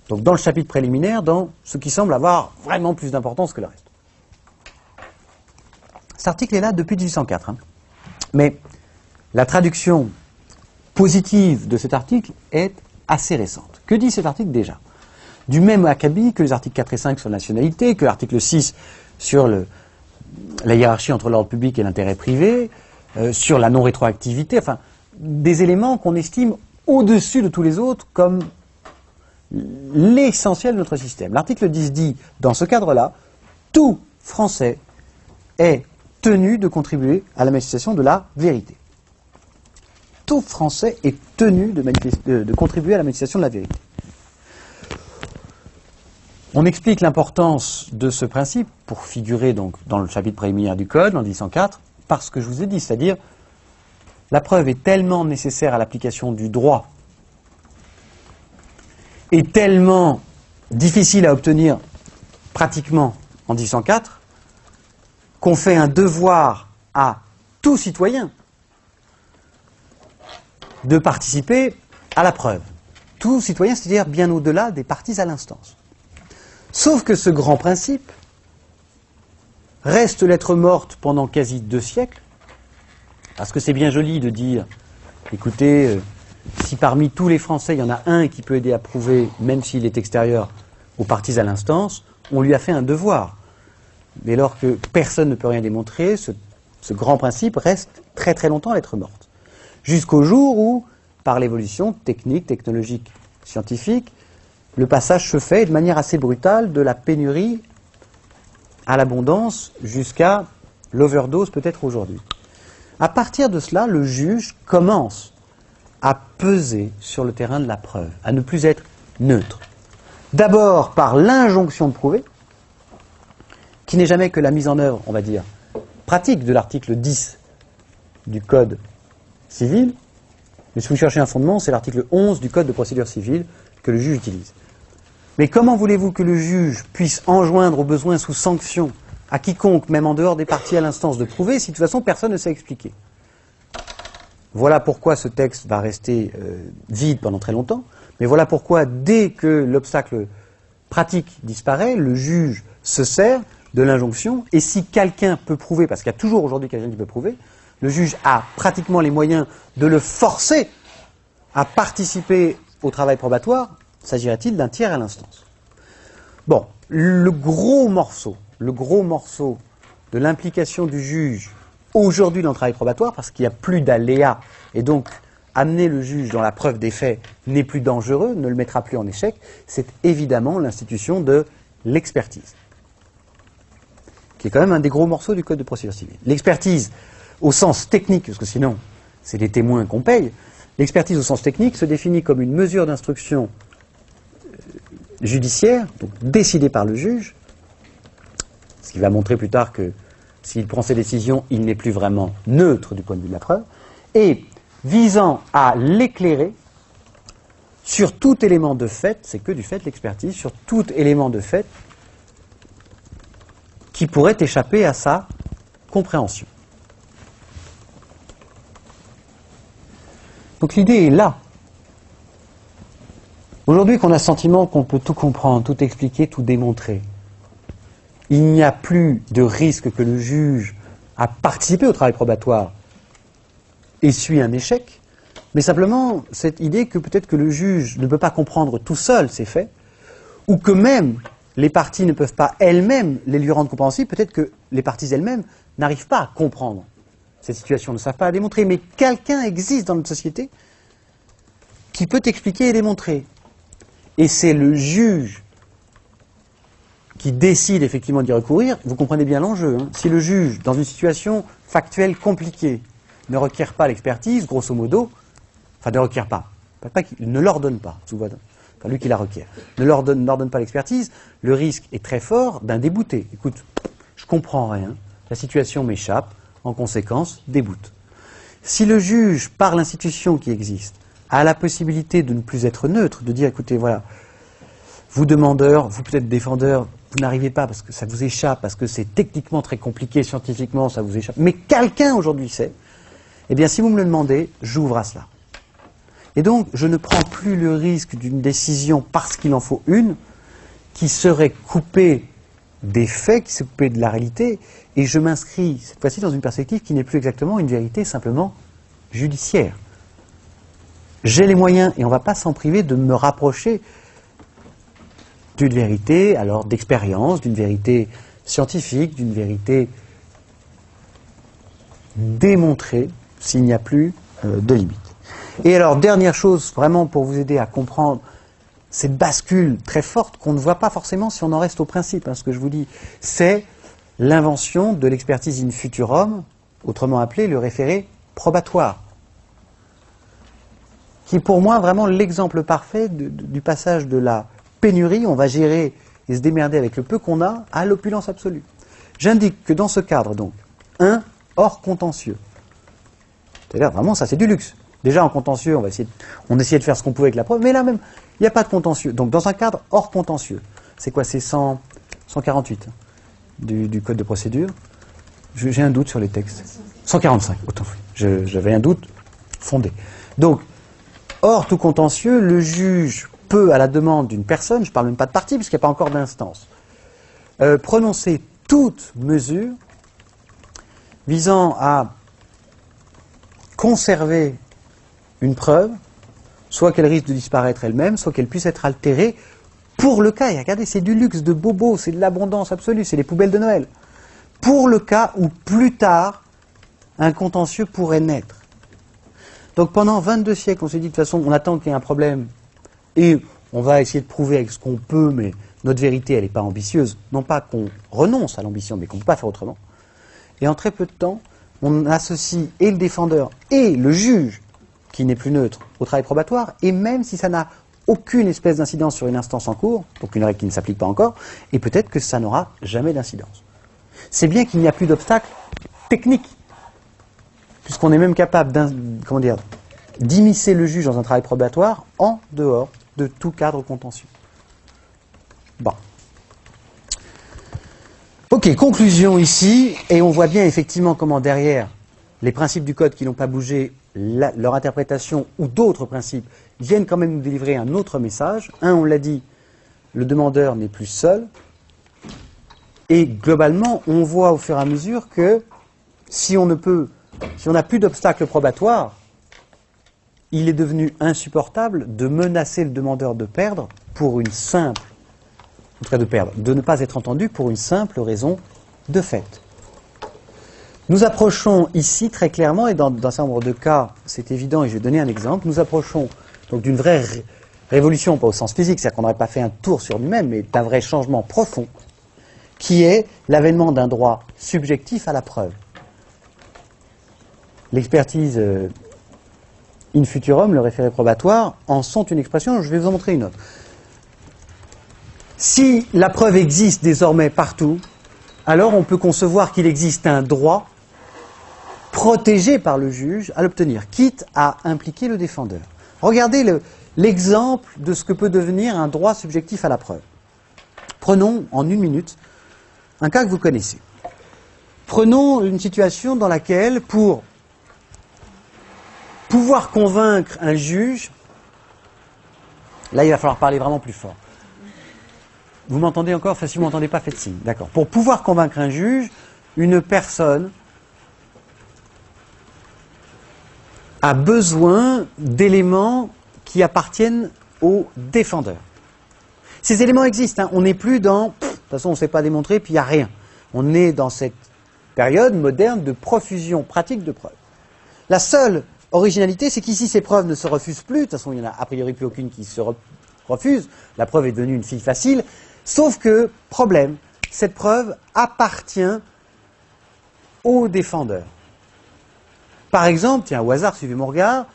donc dans le chapitre préliminaire, dans ce qui semble avoir vraiment plus d'importance que le reste. Cet article est là depuis 1804. Mais la traduction positive de cet article est assez récente. Que dit cet article déjà? Du même acabit que les articles 4 et 5 sur la nationalité, que l'article 6 sur la hiérarchie entre l'ordre public et l'intérêt privé, sur la non-rétroactivité, enfin, des éléments qu'on estime au-dessus de tous les autres comme l'essentiel de notre système. L'article 10 dit, dans ce cadre-là, tout Français est tenu de contribuer à la manifestation de la vérité. Tout Français est tenu de contribuer à la manifestation de la vérité. On explique l'importance de ce principe pour figurer donc dans le chapitre préliminaire du Code, en 1804, parce que je vous ai dit, c'est-à-dire la preuve est tellement nécessaire à l'application du droit et tellement difficile à obtenir pratiquement en 1804 qu'on fait un devoir à tout citoyen de participer à la preuve. Tout citoyen, c'est-à-dire bien au-delà des parties à l'instance. Sauf que ce grand principe reste lettre morte pendant quasi 2 siècles, parce que c'est bien joli de dire, écoutez, si parmi tous les Français, il y en a un qui peut aider à prouver, même s'il est extérieur aux parties à l'instance, on lui a fait un devoir. Dès lors que personne ne peut rien démontrer, ce grand principe reste très très longtemps lettre morte. Jusqu'au jour où, par l'évolution technique, technologique, scientifique, le passage se fait de manière assez brutale de la pénurie à l'abondance jusqu'à l'overdose peut-être aujourd'hui. À partir de cela, le juge commence à peser sur le terrain de la preuve, à ne plus être neutre. D'abord par l'injonction de prouver, qui n'est jamais que la mise en œuvre, on va dire, pratique de l'article 10 du Code civil. Mais si vous cherchez un fondement, c'est l'article 11 du Code de procédure civile que le juge utilise. Mais comment voulez-vous que le juge puisse enjoindre au besoin sous sanction à quiconque, même en dehors des parties à l'instance, de prouver si de toute façon personne ne sait expliquer? Voilà pourquoi ce texte va rester vide pendant très longtemps, mais voilà pourquoi dès que l'obstacle pratique disparaît, le juge se sert de l'injonction, et si quelqu'un peut prouver, parce qu'il y a toujours aujourd'hui quelqu'un qui peut prouver, le juge a pratiquement les moyens de le forcer à participer au travail probatoire, s'agirait-il d'un tiers à l'instance. Bon, le gros morceau de l'implication du juge aujourd'hui dans le travail probatoire, parce qu'il n'y a plus d'aléas, et donc amener le juge dans la preuve des faits n'est plus dangereux, ne le mettra plus en échec, c'est évidemment l'institution de l'expertise, qui est quand même un des gros morceaux du Code de procédure civile. L'expertise, au sens technique, parce que sinon c'est des témoins qu'on paye, l'expertise au sens technique se définit comme une mesure d'instruction judiciaire, donc décidée par le juge, ce qui va montrer plus tard que s'il prend ses décisions, il n'est plus vraiment neutre du point de vue de la preuve, et visant à l'éclairer sur tout élément de fait, c'est que du fait l'expertise, sur tout élément de fait qui pourrait échapper à sa compréhension. Donc l'idée est là. Aujourd'hui qu'on a le sentiment qu'on peut tout comprendre, tout expliquer, tout démontrer, il n'y a plus de risque que le juge à participer au travail probatoire essuie un échec, mais simplement cette idée que peut-être que le juge ne peut pas comprendre tout seul ces faits, ou que même les parties ne peuvent pas elles-mêmes les lui rendre compréhensibles, peut-être que les parties elles-mêmes n'arrivent pas à comprendre cette situation, ne savent pas la démontrer, mais quelqu'un existe dans notre société qui peut expliquer et démontrer. Et c'est le juge qui décide effectivement d'y recourir. Vous comprenez bien l'enjeu. Hein. Si le juge, dans une situation factuelle compliquée, ne requiert pas l'expertise, grosso modo, enfin ne requiert pas qu'il ne l'ordonne pas, souvent, enfin lui qui la requiert, n'ordonne pas l'expertise, le risque est très fort d'un débouté. Écoute, je comprends rien, la situation m'échappe, en conséquence, déboute. Si le juge, par l'institution qui existe, a la possibilité de ne plus être neutre, de dire, écoutez, voilà, vous demandeurs, vous peut-être défendeurs, vous n'arrivez pas parce que ça vous échappe, parce que c'est techniquement très compliqué, scientifiquement ça vous échappe, mais quelqu'un aujourd'hui sait, eh bien si vous me le demandez, j'ouvre à cela. Et donc je ne prends plus le risque d'une décision parce qu'il en faut une, qui serait coupée des faits, qui serait coupée de la réalité, et je m'inscris cette fois-ci dans une perspective qui n'est plus exactement une vérité simplement judiciaire. J'ai les moyens, et on ne va pas s'en priver, de me rapprocher d'une vérité, alors d'expérience, d'une vérité scientifique, d'une vérité démontrée, s'il n'y a plus de limite. Et alors, dernière chose, vraiment pour vous aider à comprendre cette bascule très forte qu'on ne voit pas forcément si on en reste au principe, hein, ce que je vous dis, c'est l'invention de l'expertise in futurum, autrement appelé le référé probatoire, qui est pour moi vraiment l'exemple parfait du passage de la pénurie, on va gérer et se démerder avec le peu qu'on a, à l'opulence absolue. J'indique que dans ce cadre, donc, hors contentieux. C'est-à-dire, vraiment, ça c'est du luxe. Déjà, en contentieux, on essayait de faire ce qu'on pouvait avec la preuve, mais là même, il n'y a pas de contentieux. Donc, dans un cadre hors contentieux, c'est quoi? C'est 148 du Code de procédure. J'ai un doute sur les textes. 145, autant. J'avais un doute fondé. Donc, hors tout contentieux, le juge peut, à la demande d'une personne, je ne parle même pas de partie, puisqu'il n'y a pas encore d'instance, prononcer toute mesure visant à conserver une preuve, soit qu'elle risque de disparaître elle-même, soit qu'elle puisse être altérée pour le cas, et regardez, c'est du luxe de bobo, c'est de l'abondance absolue, c'est les poubelles de Noël, pour le cas où plus tard, un contentieux pourrait naître. Donc pendant 22 siècles, on s'est dit, de toute façon, on attend qu'il y ait un problème, et on va essayer de prouver avec ce qu'on peut, mais notre vérité, elle n'est pas ambitieuse. Non pas qu'on renonce à l'ambition, mais qu'on ne peut pas faire autrement. Et en très peu de temps, on associe et le défendeur et le juge, qui n'est plus neutre, au travail probatoire, et même si ça n'a aucune espèce d'incidence sur une instance en cours, donc une règle qui ne s'applique pas encore, et peut-être que ça n'aura jamais d'incidence. C'est bien qu'il n'y a plus d'obstacle technique, puisqu'on est même capable d'immiscer le juge dans un travail probatoire en dehors de tout cadre contentieux. Bon. Ok, conclusion ici, et on voit bien effectivement comment derrière les principes du code qui n'ont pas bougé, leur interprétation ou d'autres principes viennent quand même nous délivrer un autre message. On l'a dit, le demandeur n'est plus seul. Et globalement, on voit au fur et à mesure que si on n'a plus d'obstacles probatoires, il est devenu insupportable de menacer le demandeur de perdre pour une simple, en tout cas de ne pas être entendu pour une simple raison de fait. Nous approchons ici très clairement, et dans un certain nombre de cas, c'est évident, et je vais donner un exemple, nous approchons donc d'une vraie révolution, pas au sens physique, c'est-à-dire qu'on n'aurait pas fait un tour sur lui-même, mais d'un vrai changement profond, qui est l'avènement d'un droit subjectif à la preuve. L'expertise in futurum, le référé probatoire, en sont une expression, je vais vous en montrer une autre. Si la preuve existe désormais partout, alors on peut concevoir qu'il existe un droit protégé par le juge à l'obtenir, quitte à impliquer le défendeur. Regardez l'exemple de ce que peut devenir un droit subjectif à la preuve. Prenons en 1 minute un cas que vous connaissez. Prenons une situation dans laquelle, pour pouvoir convaincre un juge, là il va falloir parler vraiment plus fort. Vous m'entendez encore? Enfin, si vous ne m'entendez pas, faites signe. D'accord. Pour pouvoir convaincre un juge, une personne a besoin d'éléments qui appartiennent au défendeur. Ces éléments existent, hein. On n'est plus dans... De toute façon, on ne sait pas démontrer, puis il n'y a rien. On est dans cette période moderne de profusion pratique de preuves. La seule originalité, c'est qu'ici, ces preuves ne se refusent plus. De toute façon, il n'y en a a priori plus aucune qui se refuse. La preuve est devenue une fille facile. Sauf que, problème, cette preuve appartient au défendeur. Par exemple, tiens, au hasard, suivez mon regard,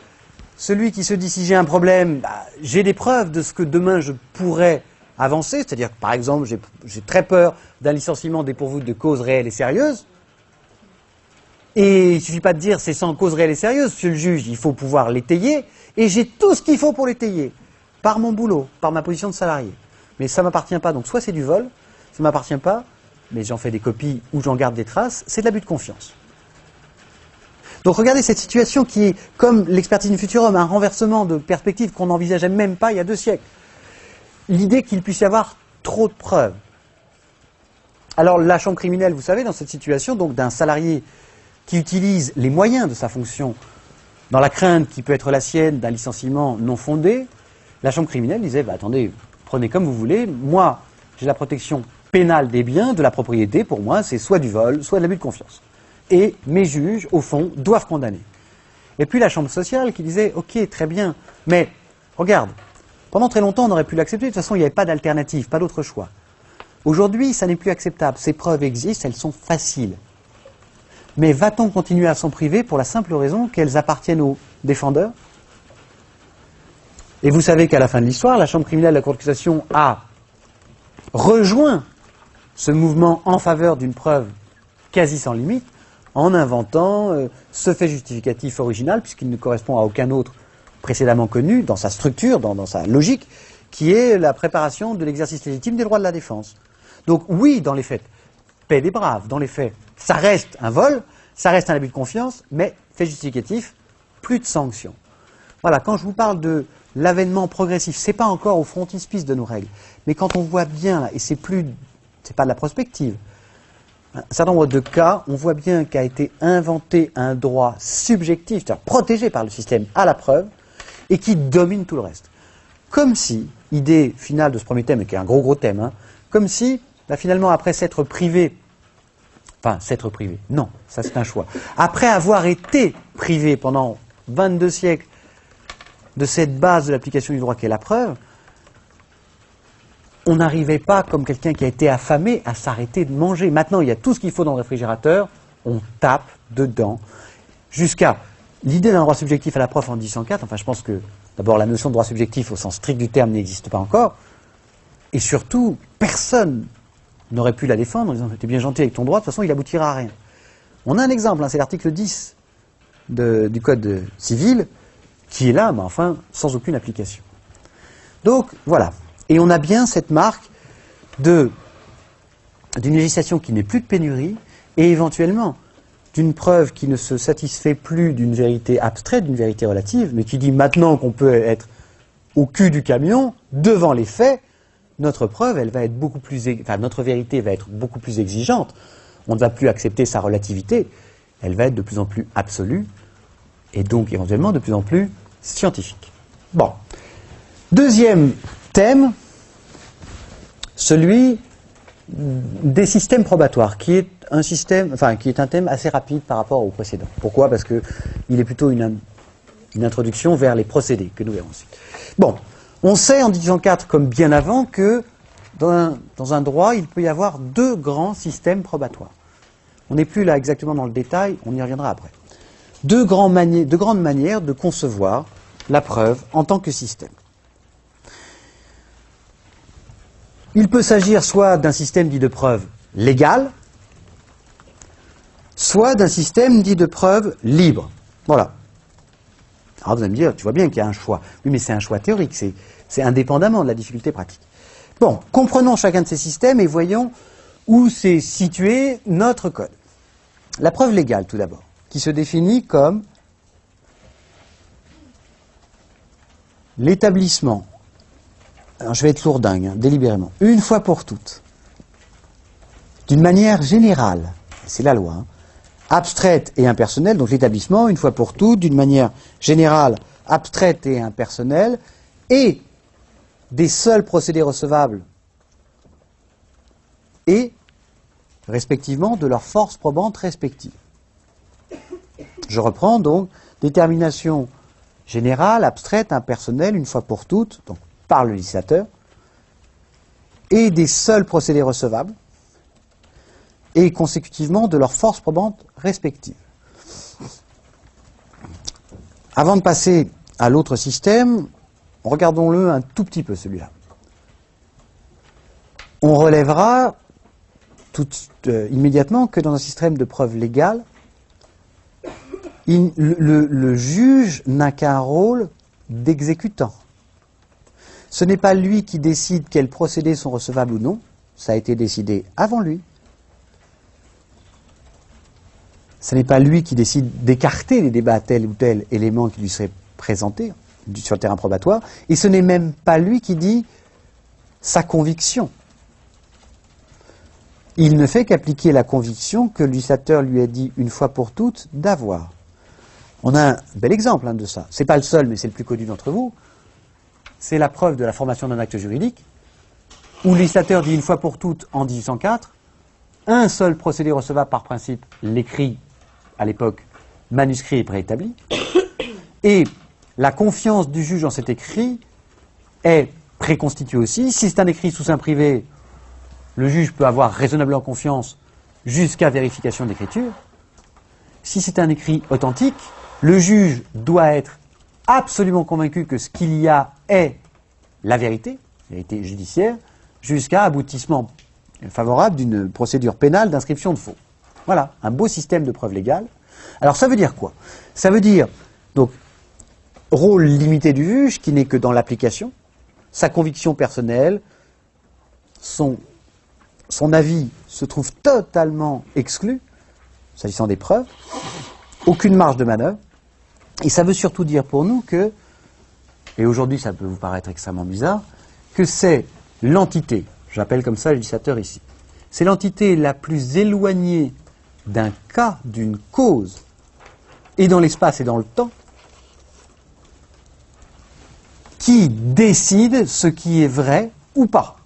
celui qui se dit si j'ai un problème, j'ai des preuves de ce que demain je pourrais avancer, c'est-à-dire que par exemple j'ai très peur d'un licenciement dépourvu de cause réelle et sérieuse, et il ne suffit pas de dire c'est sans cause réelle et sérieuse, monsieur le juge, il faut pouvoir l'étayer, et j'ai tout ce qu'il faut pour l'étayer, par mon boulot, par ma position de salarié. Mais ça ne m'appartient pas, donc soit c'est du vol, ça ne m'appartient pas, mais j'en fais des copies ou j'en garde des traces, c'est de l'abus de confiance. Donc regardez cette situation qui est, comme l'expertise in futurum, un renversement de perspective qu'on n'envisageait même pas il y a 2 siècles. L'idée qu'il puisse y avoir trop de preuves. Alors la chambre criminelle, vous savez, dans cette situation, donc d'un salarié qui utilise les moyens de sa fonction dans la crainte qui peut être la sienne d'un licenciement non fondé, la chambre criminelle disait, attendez, prenez comme vous voulez, moi j'ai la protection pénale des biens, de la propriété, pour moi c'est soit du vol, soit de l'abus de confiance. Et mes juges, au fond, doivent condamner. Et puis la chambre sociale qui disait, ok, très bien, mais regarde, pendant très longtemps on aurait pu l'accepter, de toute façon il n'y avait pas d'alternative, pas d'autre choix. Aujourd'hui ça n'est plus acceptable, ces preuves existent, elles sont faciles. Mais va-t-on continuer à s'en priver pour la simple raison qu'elles appartiennent aux défendeurs? Et vous savez qu'à la fin de l'histoire, la chambre criminelle de la Cour d'accusation a rejoint ce mouvement en faveur d'une preuve quasi sans limite, en inventant ce fait justificatif original, puisqu'il ne correspond à aucun autre précédemment connu, dans sa structure, dans sa logique, qui est la préparation de l'exercice légitime des droits de la défense. Donc oui, dans les faits, paix des braves, dans les faits, ça reste un vol, ça reste un abus de confiance, mais fait justificatif, plus de sanctions. Voilà, quand je vous parle de l'avènement progressif, c'est pas encore au frontispice de nos règles, mais quand on voit bien, et c'est pas de la prospective, un certain nombre de cas, on voit bien qu'a été inventé un droit subjectif, c'est-à-dire protégé par le système à la preuve, et qui domine tout le reste. Comme si, idée finale de ce premier thème, qui est un gros thème, hein, comme si, finalement, après s'être privé, non, ça c'est un choix, après avoir été privé pendant 22 siècles de cette base de l'application du droit qu'est la preuve, on n'arrivait pas, comme quelqu'un qui a été affamé, à s'arrêter de manger. Maintenant, il y a tout ce qu'il faut dans le réfrigérateur, on tape dedans, jusqu'à l'idée d'un droit subjectif à la preuve en 1804, enfin je pense que, d'abord, la notion de droit subjectif au sens strict du terme n'existe pas encore, et surtout, personne n'aurait pu la défendre en disant « t'es bien gentil avec ton droit, de toute façon, il aboutira à rien ». On a un exemple, hein, c'est l'article 10 du Code civil, qui est là, mais enfin, sans aucune application. Donc, voilà. Et on a bien cette marque d'une législation qui n'est plus de pénurie, et éventuellement d'une preuve qui ne se satisfait plus d'une vérité abstraite, d'une vérité relative, mais qui dit maintenant qu'on peut être au cul du camion, devant les faits, notre preuve, elle va être beaucoup plus, enfin, notre vérité va être beaucoup plus exigeante. On ne va plus accepter sa relativité. Elle va être de plus en plus absolue et donc éventuellement de plus en plus scientifique. Bon. Deuxième thème, celui des systèmes probatoires, qui est un système, enfin, qui est un thème assez rapide par rapport au précédent. Pourquoi? Parce que il est plutôt une introduction vers les procédés que nous verrons ensuite. Bon, on sait en 1804 comme bien avant que dans un droit, il peut y avoir deux grands systèmes probatoires. On n'est plus là exactement dans le détail, on y reviendra après. Deux grandes manières de concevoir la preuve en tant que système. Il peut s'agir soit d'un système dit de preuve légale, soit d'un système dit de preuve libre. Voilà. Alors vous allez me dire, tu vois bien qu'il y a un choix. Oui, mais c'est un choix théorique, c'est indépendamment de la difficulté pratique. Bon, comprenons chacun de ces systèmes et voyons où s'est situé notre code. La preuve légale, tout d'abord, qui se définit comme l'établissement. Alors je vais être lourdingue, hein, délibérément. Une fois pour toutes, d'une manière générale, c'est la loi, hein, abstraite et impersonnelle, donc l'établissement, une fois pour toutes, d'une manière générale, abstraite et impersonnelle, et des seuls procédés recevables, et, respectivement, de leurs forces probantes respectives. Je reprends donc, détermination générale, abstraite, impersonnelle, une fois pour toutes, donc par le législateur, et des seuls procédés recevables, et consécutivement de leurs forces probantes respectives. Avant de passer à l'autre système, regardons-le un tout petit peu celui-là. On relèvera immédiatement que dans un système de preuve légale, le juge n'a qu'un rôle d'exécutant. Ce n'est pas lui qui décide quels procédés sont recevables ou non, ça a été décidé avant lui. Ce n'est pas lui qui décide d'écarter les débats à tel ou tel élément qui lui serait présenté sur le terrain probatoire, et ce n'est même pas lui qui dit sa conviction. Il ne fait qu'appliquer la conviction que le législateur lui a dit une fois pour toutes d'avoir. On a un bel exemple de ça. Ce n'est pas le seul, mais c'est le plus connu d'entre vous. C'est la preuve de la formation d'un acte juridique, où le législateur dit une fois pour toutes, en 1804, un seul procédé recevable par principe, l'écrit, à l'époque, manuscrit et préétabli, et la confiance du juge en cet écrit est préconstituée aussi. Si c'est un écrit sous seing privé, le juge peut avoir raisonnablement confiance jusqu'à vérification d'écriture. Si c'est un écrit authentique, le juge doit être absolument convaincu que ce qu'il y a est la vérité judiciaire, jusqu'à aboutissement favorable d'une procédure pénale d'inscription de faux. Voilà, un beau système de preuve légale. Alors ça veut dire quoi? Ça veut dire, donc, rôle limité du juge, qui n'est que dans l'application, sa conviction personnelle, son avis se trouve totalement exclu, s'agissant des preuves, aucune marge de manœuvre, et ça veut surtout dire pour nous que, et aujourd'hui ça peut vous paraître extrêmement bizarre, que c'est l'entité, j'appelle comme ça le législateur ici, c'est l'entité la plus éloignée d'un cas, d'une cause, et dans l'espace et dans le temps, qui décide ce qui est vrai ou pas.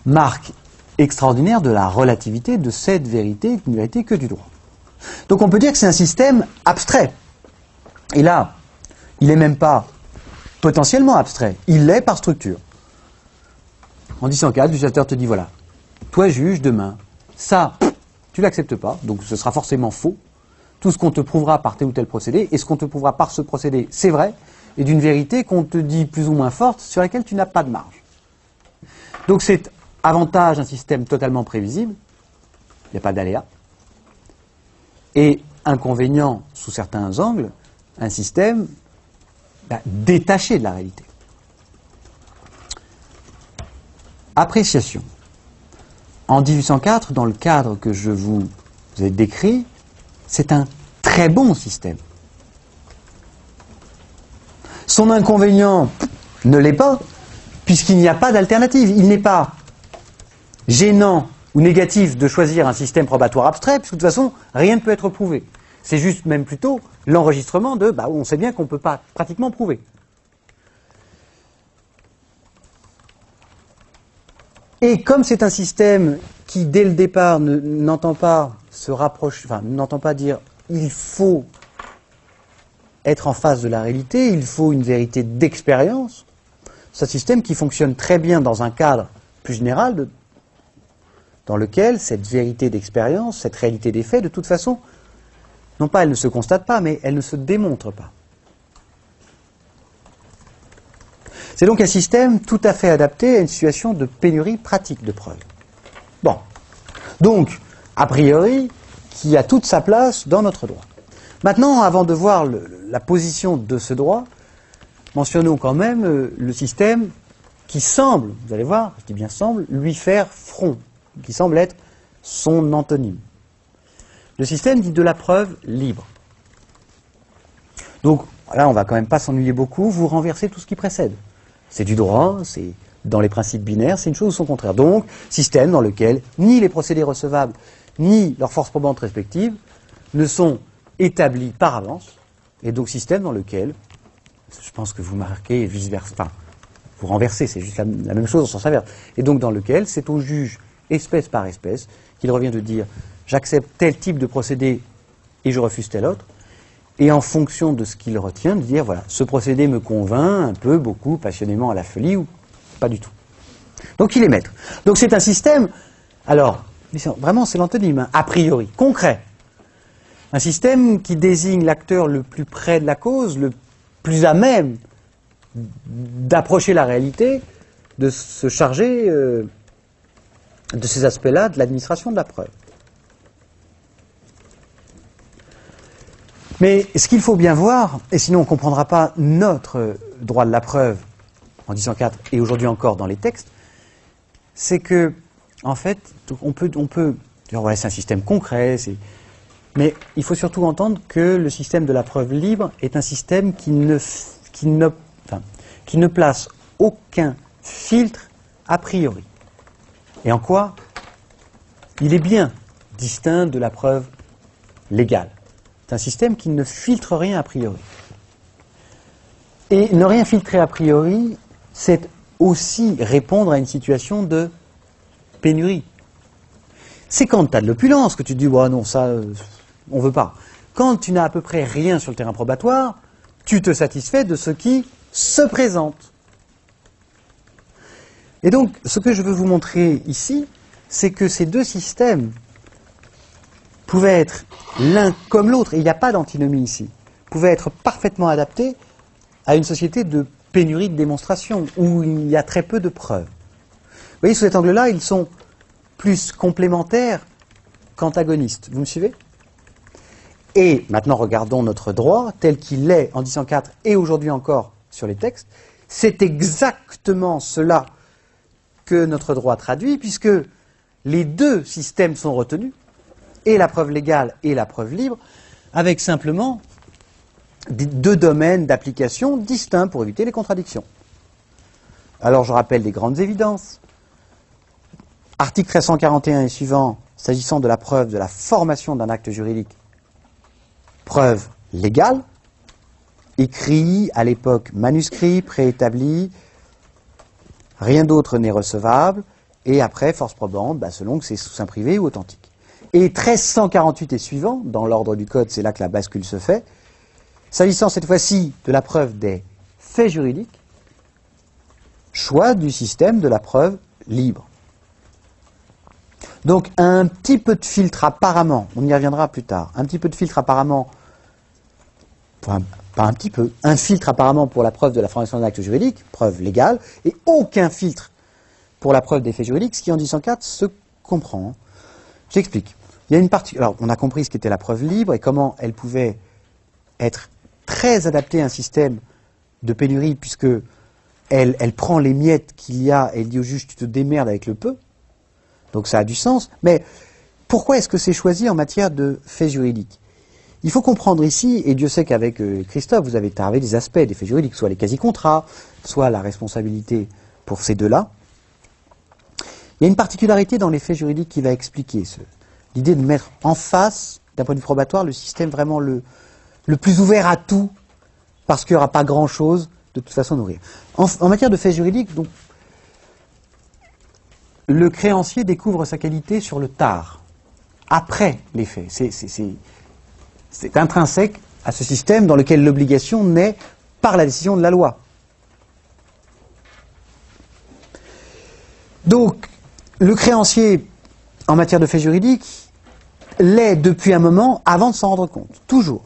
Marque extraordinaire de la relativité de cette vérité, une vérité que du droit. Donc on peut dire que c'est un système abstrait. Et là, il n'est même pas potentiellement abstrait, il l'est par structure. En 1804, le législateur te dit, voilà, toi juge, demain, ça, tu l'acceptes pas, donc ce sera forcément faux. Tout ce qu'on te prouvera par tel ou tel procédé, et ce qu'on te prouvera par ce procédé, c'est vrai, et d'une vérité qu'on te dit plus ou moins forte, sur laquelle tu n'as pas de marge. Donc c'est avantage d'un système totalement prévisible, il n'y a pas d'aléa, et inconvénient, sous certains angles, un système détaché de la réalité. Appréciation. En 1804, dans le cadre que je vous ai décrit, c'est un très bon système. Son inconvénient ne l'est pas, puisqu'il n'y a pas d'alternative. Il n'est pas gênant ou négatif de choisir un système probatoire abstrait, puisque de toute façon, rien ne peut être prouvé. C'est juste même plutôt l'enregistrement de, on sait bien qu'on ne peut pas pratiquement prouver. Et comme c'est un système qui, dès le départ, n'entend pas se rapprocher, n'entend pas dire il faut être en face de la réalité, il faut une vérité d'expérience, c'est un système qui fonctionne très bien dans un cadre plus général dans lequel cette vérité d'expérience, cette réalité des faits, de toute façon, non pas elle ne se constate pas, mais elle ne se démontre pas. C'est donc un système tout à fait adapté à une situation de pénurie pratique de preuves. Bon. Donc, a priori, qui a toute sa place dans notre droit. Maintenant, avant de voir la position de ce droit, mentionnons quand même le système qui semble, vous allez voir, je dis bien semble, lui faire front, qui semble être son antonyme. Le système dit de la preuve libre. Donc, là, on va quand même pas s'ennuyer beaucoup, vous renversez tout ce qui précède. C'est du droit, c'est dans les principes binaires, c'est une chose ou son contraire. Donc, système dans lequel ni les procédés recevables, ni leurs forces probantes respectives ne sont établis par avance, et donc système dans lequel, je pense que vous marquez vice-versa, enfin, vous renversez, c'est juste la même chose en sens inverse, et donc dans lequel c'est au juge, espèce par espèce, qu'il revient de dire j'accepte tel type de procédé et je refuse tel autre, et en fonction de ce qu'il retient, de dire voilà, ce procédé me convainc un peu, beaucoup, passionnément à la folie, ou pas du tout. Donc il est maître. Donc c'est un système, alors, vraiment c'est l'antonyme, hein, a priori, concret. Un système qui désigne l'acteur le plus près de la cause, le plus à même d'approcher la réalité, de se charger de ces aspects-là de l'administration de la preuve. Mais ce qu'il faut bien voir, et sinon on ne comprendra pas notre droit de la preuve en 1804 et aujourd'hui encore dans les textes, c'est que, en fait, on peut dire voilà, c'est un système concret, mais il faut surtout entendre que le système de la preuve libre est un système qui ne place aucun filtre a priori. Et en quoi il est bien distinct de la preuve légale. C'est un système qui ne filtre rien a priori. Et ne rien filtrer a priori, c'est aussi répondre à une situation de pénurie. C'est quand tu as de l'opulence que tu te dis oh non, ça, on ne veut pas. Quand tu n'as à peu près rien sur le terrain probatoire, tu te satisfais de ce qui se présente. Et donc, ce que je veux vous montrer ici, c'est que ces deux systèmes pouvaient être l'un comme l'autre, et il n'y a pas d'antinomie ici, pouvaient être parfaitement adaptés à une société de pénurie de démonstration, où il y a très peu de preuves. Vous voyez, sous cet angle-là, ils sont plus complémentaires qu'antagonistes. Vous me suivez ? Et maintenant, regardons notre droit, tel qu'il est en 1804 et aujourd'hui encore sur les textes. C'est exactement cela que notre droit traduit, puisque les deux systèmes sont retenus, et la preuve légale et la preuve libre, avec simplement deux domaines d'application distincts pour éviter les contradictions. Alors je rappelle les grandes évidences. Article 1341 et suivant, s'agissant de la preuve de la formation d'un acte juridique, preuve légale, écrit à l'époque manuscrit, préétabli, rien d'autre n'est recevable, et après force probante, selon que c'est sous seing privé ou authentique. Et 1348 et suivant, dans l'ordre du code, c'est là que la bascule se fait, s'agissant cette fois-ci de la preuve des faits juridiques, choix du système de la preuve libre. Donc un petit peu de filtre apparemment, on y reviendra plus tard, un petit peu de filtre apparemment, enfin, pas un petit peu, un filtre apparemment pour la preuve de la formation d'un acte juridique, preuve légale, et aucun filtre pour la preuve des faits juridiques, ce qui en 1804 se comprend. J'explique. Il y a une partie. Alors, on a compris ce qu'était la preuve libre et comment elle pouvait être très adaptée à un système de pénurie, puisque elle prend les miettes qu'il y a et elle dit au juge tu te démerdes avec le peu. Donc ça a du sens. Mais pourquoi est-ce que c'est choisi en matière de faits juridiques ? Il faut comprendre ici, et Dieu sait qu'avec Christophe, vous avez travaillé des aspects des faits juridiques, soit les quasi-contrats, soit la responsabilité pour ces deux-là. Il y a une particularité dans les faits juridiques qui va expliquer l'idée de mettre en face, d'un point de vue probatoire, le système vraiment le plus ouvert à tout, parce qu'il n'y aura pas grand-chose de toute façon à nourrir. En matière de faits juridiques, donc, le créancier découvre sa qualité sur le tard, après les faits. C'est intrinsèque à ce système dans lequel l'obligation naît par la décision de la loi. Donc, le créancier, en matière de faits juridiques, l'est depuis un moment avant de s'en rendre compte, toujours.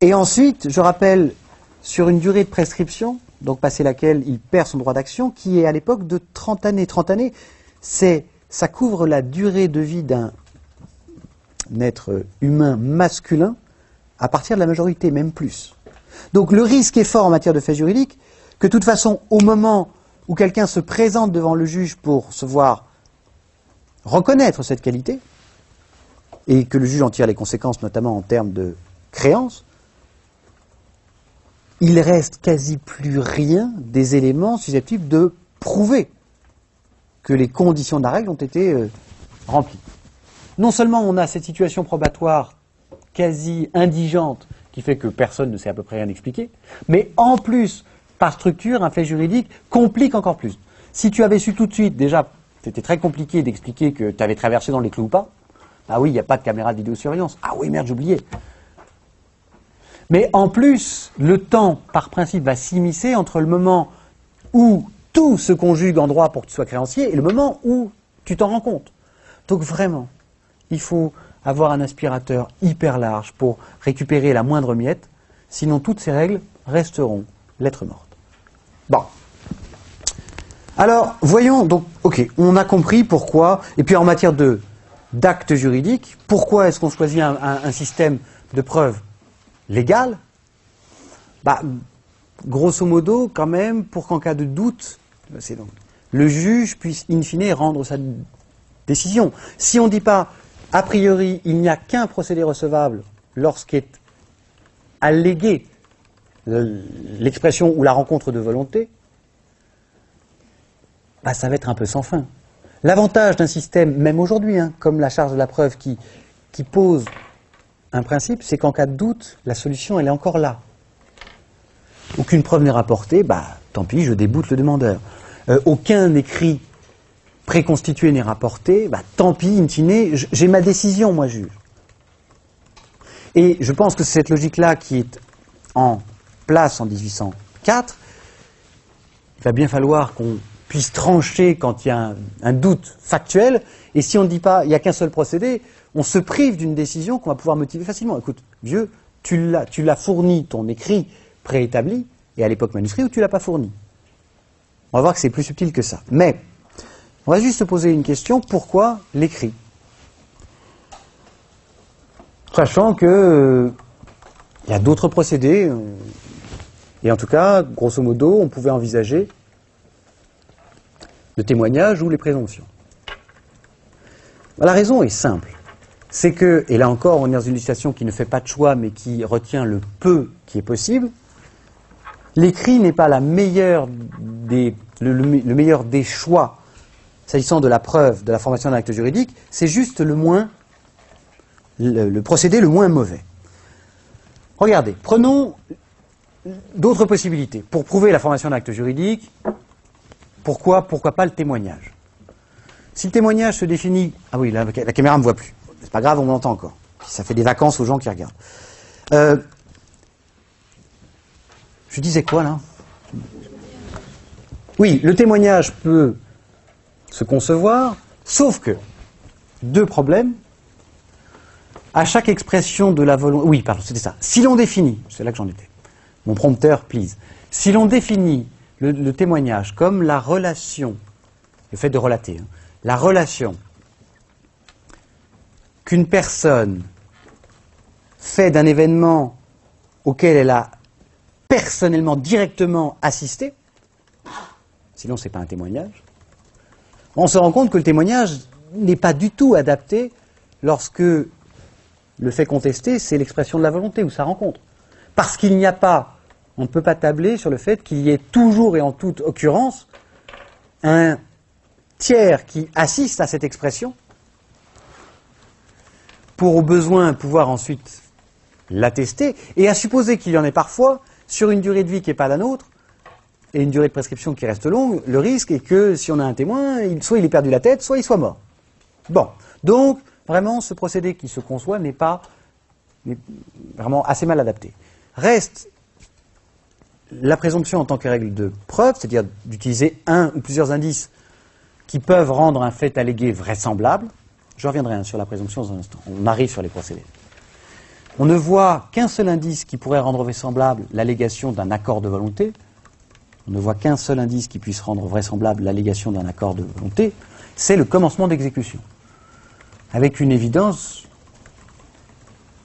Et ensuite, je rappelle, sur une durée de prescription, donc passé laquelle il perd son droit d'action, qui est à l'époque de 30 années. 30 années, ça couvre la durée de vie d'un être humain masculin à partir de la majorité, même plus. Donc le risque est fort en matière de faits juridiques que de toute façon, au moment où quelqu'un se présente devant le juge pour se voir reconnaître cette qualité, et que le juge en tire les conséquences, notamment en termes de créance, il reste quasi plus rien des éléments susceptibles de prouver que les conditions de la règle ont été remplies. Non seulement on a cette situation probatoire quasi indigente qui fait que personne ne sait à peu près rien expliquer, mais en plus, par structure, un fait juridique complique encore plus. Si tu avais su tout de suite, déjà, c'était très compliqué d'expliquer que tu avais traversé dans les clous ou pas. Ah oui, il n'y a pas de caméra de vidéosurveillance. Ah oui, merde, j'oubliais. Mais en plus, le temps, par principe, va s'immiscer entre le moment où tout se conjugue en droit pour que tu sois créancier et le moment où tu t'en rends compte. Donc vraiment, il faut avoir un aspirateur hyper large pour récupérer la moindre miette, sinon toutes ces règles resteront lettres mortes. Bon. Alors, voyons, donc, ok, on a compris pourquoi, et puis en matière d'actes juridiques, pourquoi est-ce qu'on choisit un système de preuve légal? Grosso modo, quand même, pour qu'en cas de doute, le juge puisse in fine rendre sa décision. Si on ne dit pas, a priori, il n'y a qu'un procédé recevable lorsqu'est allégué l'expression ou la rencontre de volonté, ça va être un peu sans fin. L'avantage d'un système, même aujourd'hui, comme la charge de la preuve qui pose un principe, c'est qu'en cas de doute, la solution, elle est encore là. Aucune preuve n'est rapportée, tant pis, je déboute le demandeur. Aucun écrit préconstitué n'est rapporté, tant pis, in fine, j'ai ma décision, moi, juge. Et je pense que c'est cette logique-là qui est en place en 1804. Il va bien falloir qu'on puisse trancher quand il y a un doute factuel, et si on ne dit pas, il n'y a qu'un seul procédé, on se prive d'une décision qu'on va pouvoir motiver facilement. Écoute, vieux, tu l'as fourni, ton écrit préétabli, et à l'époque manuscrit, ou tu ne l'as pas fourni. On va voir que c'est plus subtil que ça. Mais, on va juste se poser une question, pourquoi l'écrit? Sachant que il y a d'autres procédés, et en tout cas, grosso modo, on pouvait envisager le témoignage ou les présomptions. La raison est simple. C'est que, et là encore, on est dans une législation qui ne fait pas de choix, mais qui retient le peu qui est possible. L'écrit n'est pas le meilleur des choix s'agissant de la preuve, de la formation d'un acte juridique, c'est juste le procédé le moins mauvais. Regardez, prenons d'autres possibilités. Pour prouver la formation d'un acte juridique, pourquoi pas le témoignage? Si le témoignage se définit... Ah oui, la caméra ne me voit plus. C'est pas grave, on m'entend encore. Ça fait des vacances aux gens qui regardent. Je disais quoi, là? Oui, le témoignage peut se concevoir, sauf que, deux problèmes. À chaque expression de la volonté... Oui, pardon, c'était ça. Si l'on définit... C'est là que j'en étais. Mon prompteur, please. Si l'on définit le témoignage comme la relation, le fait de relater, la relation qu'une personne fait d'un événement auquel elle a personnellement, directement assisté, sinon ce n'est pas un témoignage, on se rend compte que le témoignage n'est pas du tout adapté lorsque le fait contesté, c'est l'expression de la volonté ou sa rencontre. Parce qu'il n'y a pas, on ne peut pas tabler sur le fait qu'il y ait toujours et en toute occurrence un tiers qui assiste à cette expression pour au besoin pouvoir ensuite l'attester, et à supposer qu'il y en ait parfois, sur une durée de vie qui n'est pas la nôtre, et une durée de prescription qui reste longue, le risque est que si on a un témoin, soit il ait perdu la tête, soit il soit mort. Bon, donc vraiment ce procédé qui se conçoit n'est vraiment assez mal adapté. Reste la présomption en tant que règle de preuve, c'est-à-dire d'utiliser un ou plusieurs indices qui peuvent rendre un fait allégué vraisemblable. Je reviendrai sur la présomption dans un instant. On arrive sur les procédés. On ne voit qu'un seul indice qui pourrait rendre vraisemblable l'allégation d'un accord de volonté. On ne voit qu'un seul indice qui puisse rendre vraisemblable l'allégation d'un accord de volonté. C'est le commencement d'exécution. Avec une évidence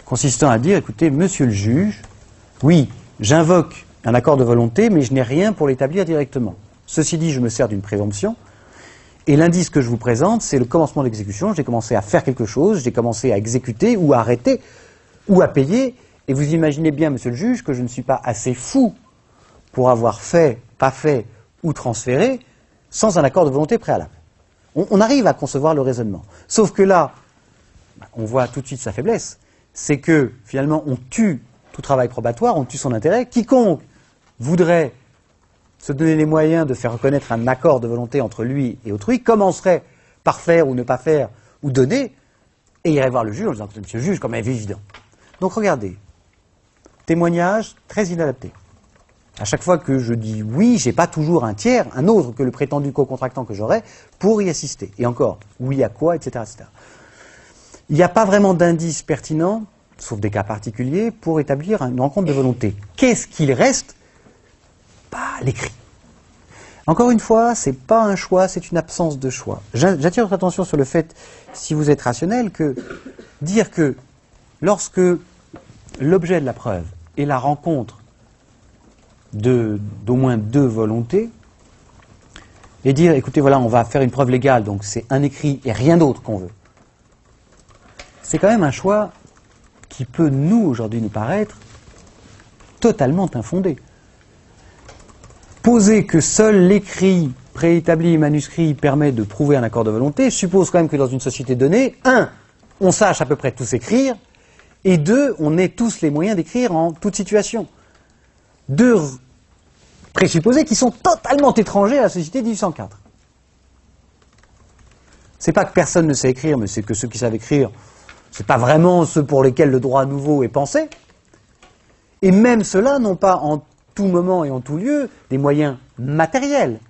consistant à dire, écoutez, monsieur le juge, oui, j'invoque un accord de volonté, mais je n'ai rien pour l'établir directement. Ceci dit, je me sers d'une présomption, et l'indice que je vous présente, c'est le commencement d'exécution. J'ai commencé à faire quelque chose, j'ai commencé à exécuter ou à arrêter, ou à payer, et vous imaginez bien, monsieur le juge, que je ne suis pas assez fou pour avoir fait, pas fait, ou transféré, sans un accord de volonté préalable. On arrive à concevoir le raisonnement. Sauf que là, on voit tout de suite sa faiblesse, c'est que, finalement, on tue tout travail probatoire, on tue son intérêt. Quiconque voudrait se donner les moyens de faire reconnaître un accord de volonté entre lui et autrui, commencerait par faire ou ne pas faire, ou donner, et irait voir le juge en disant, monsieur le juge, comme évident. Donc regardez, témoignage très inadapté. À chaque fois que je dis oui, j'ai pas toujours un tiers, un autre que le prétendu co-contractant que j'aurais, pour y assister. Et encore, oui à quoi, etc. etc. Il n'y a pas vraiment d'indice pertinent, sauf des cas particuliers, pour établir une rencontre de volonté. Qu'est-ce qu'il reste? L'écrit. Encore une fois, c'est pas un choix, c'est une absence de choix. J'attire votre attention sur le fait, si vous êtes rationnel, que dire que lorsque l'objet de la preuve est la rencontre d'au moins deux volontés, et dire, écoutez, voilà, on va faire une preuve légale, donc c'est un écrit et rien d'autre qu'on veut. C'est quand même un choix qui peut, nous, aujourd'hui, nous paraître totalement infondé. Poser que seul l'écrit préétabli et manuscrit permet de prouver un accord de volonté suppose quand même que dans une société donnée, un, on sache à peu près tous écrire, et deux, on ait tous les moyens d'écrire en toute situation. Deux présupposés qui sont totalement étrangers à la société de 1804. C'est pas que personne ne sait écrire, mais c'est que ceux qui savent écrire, c'est pas vraiment ceux pour lesquels le droit nouveau est pensé. Et même ceux-là n'ont pas en tout moment et en tout lieu des moyens matériels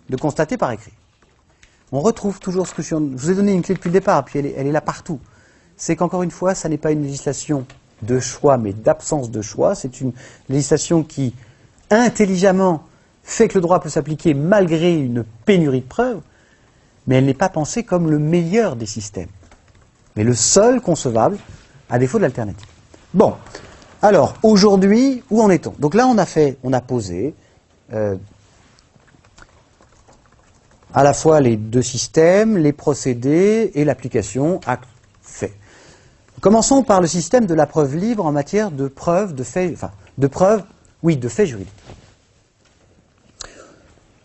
de constater par écrit. On retrouve toujours ce que je vous ai donné une clé depuis le départ, puis elle est là partout. C'est qu'encore une fois, ça n'est pas une législation de choix, mais d'absence de choix. C'est une législation qui, intelligemment, fait que le droit peut s'appliquer malgré une pénurie de preuves, mais elle n'est pas pensée comme le meilleur des systèmes, mais le seul concevable, à défaut de l'alternative. Bon, alors, aujourd'hui, où en est-on? Donc là, on a posé à la fois les deux systèmes, les procédés et l'application acte-fait. Commençons par le système de la preuve libre en matière de preuve, de fait juridique.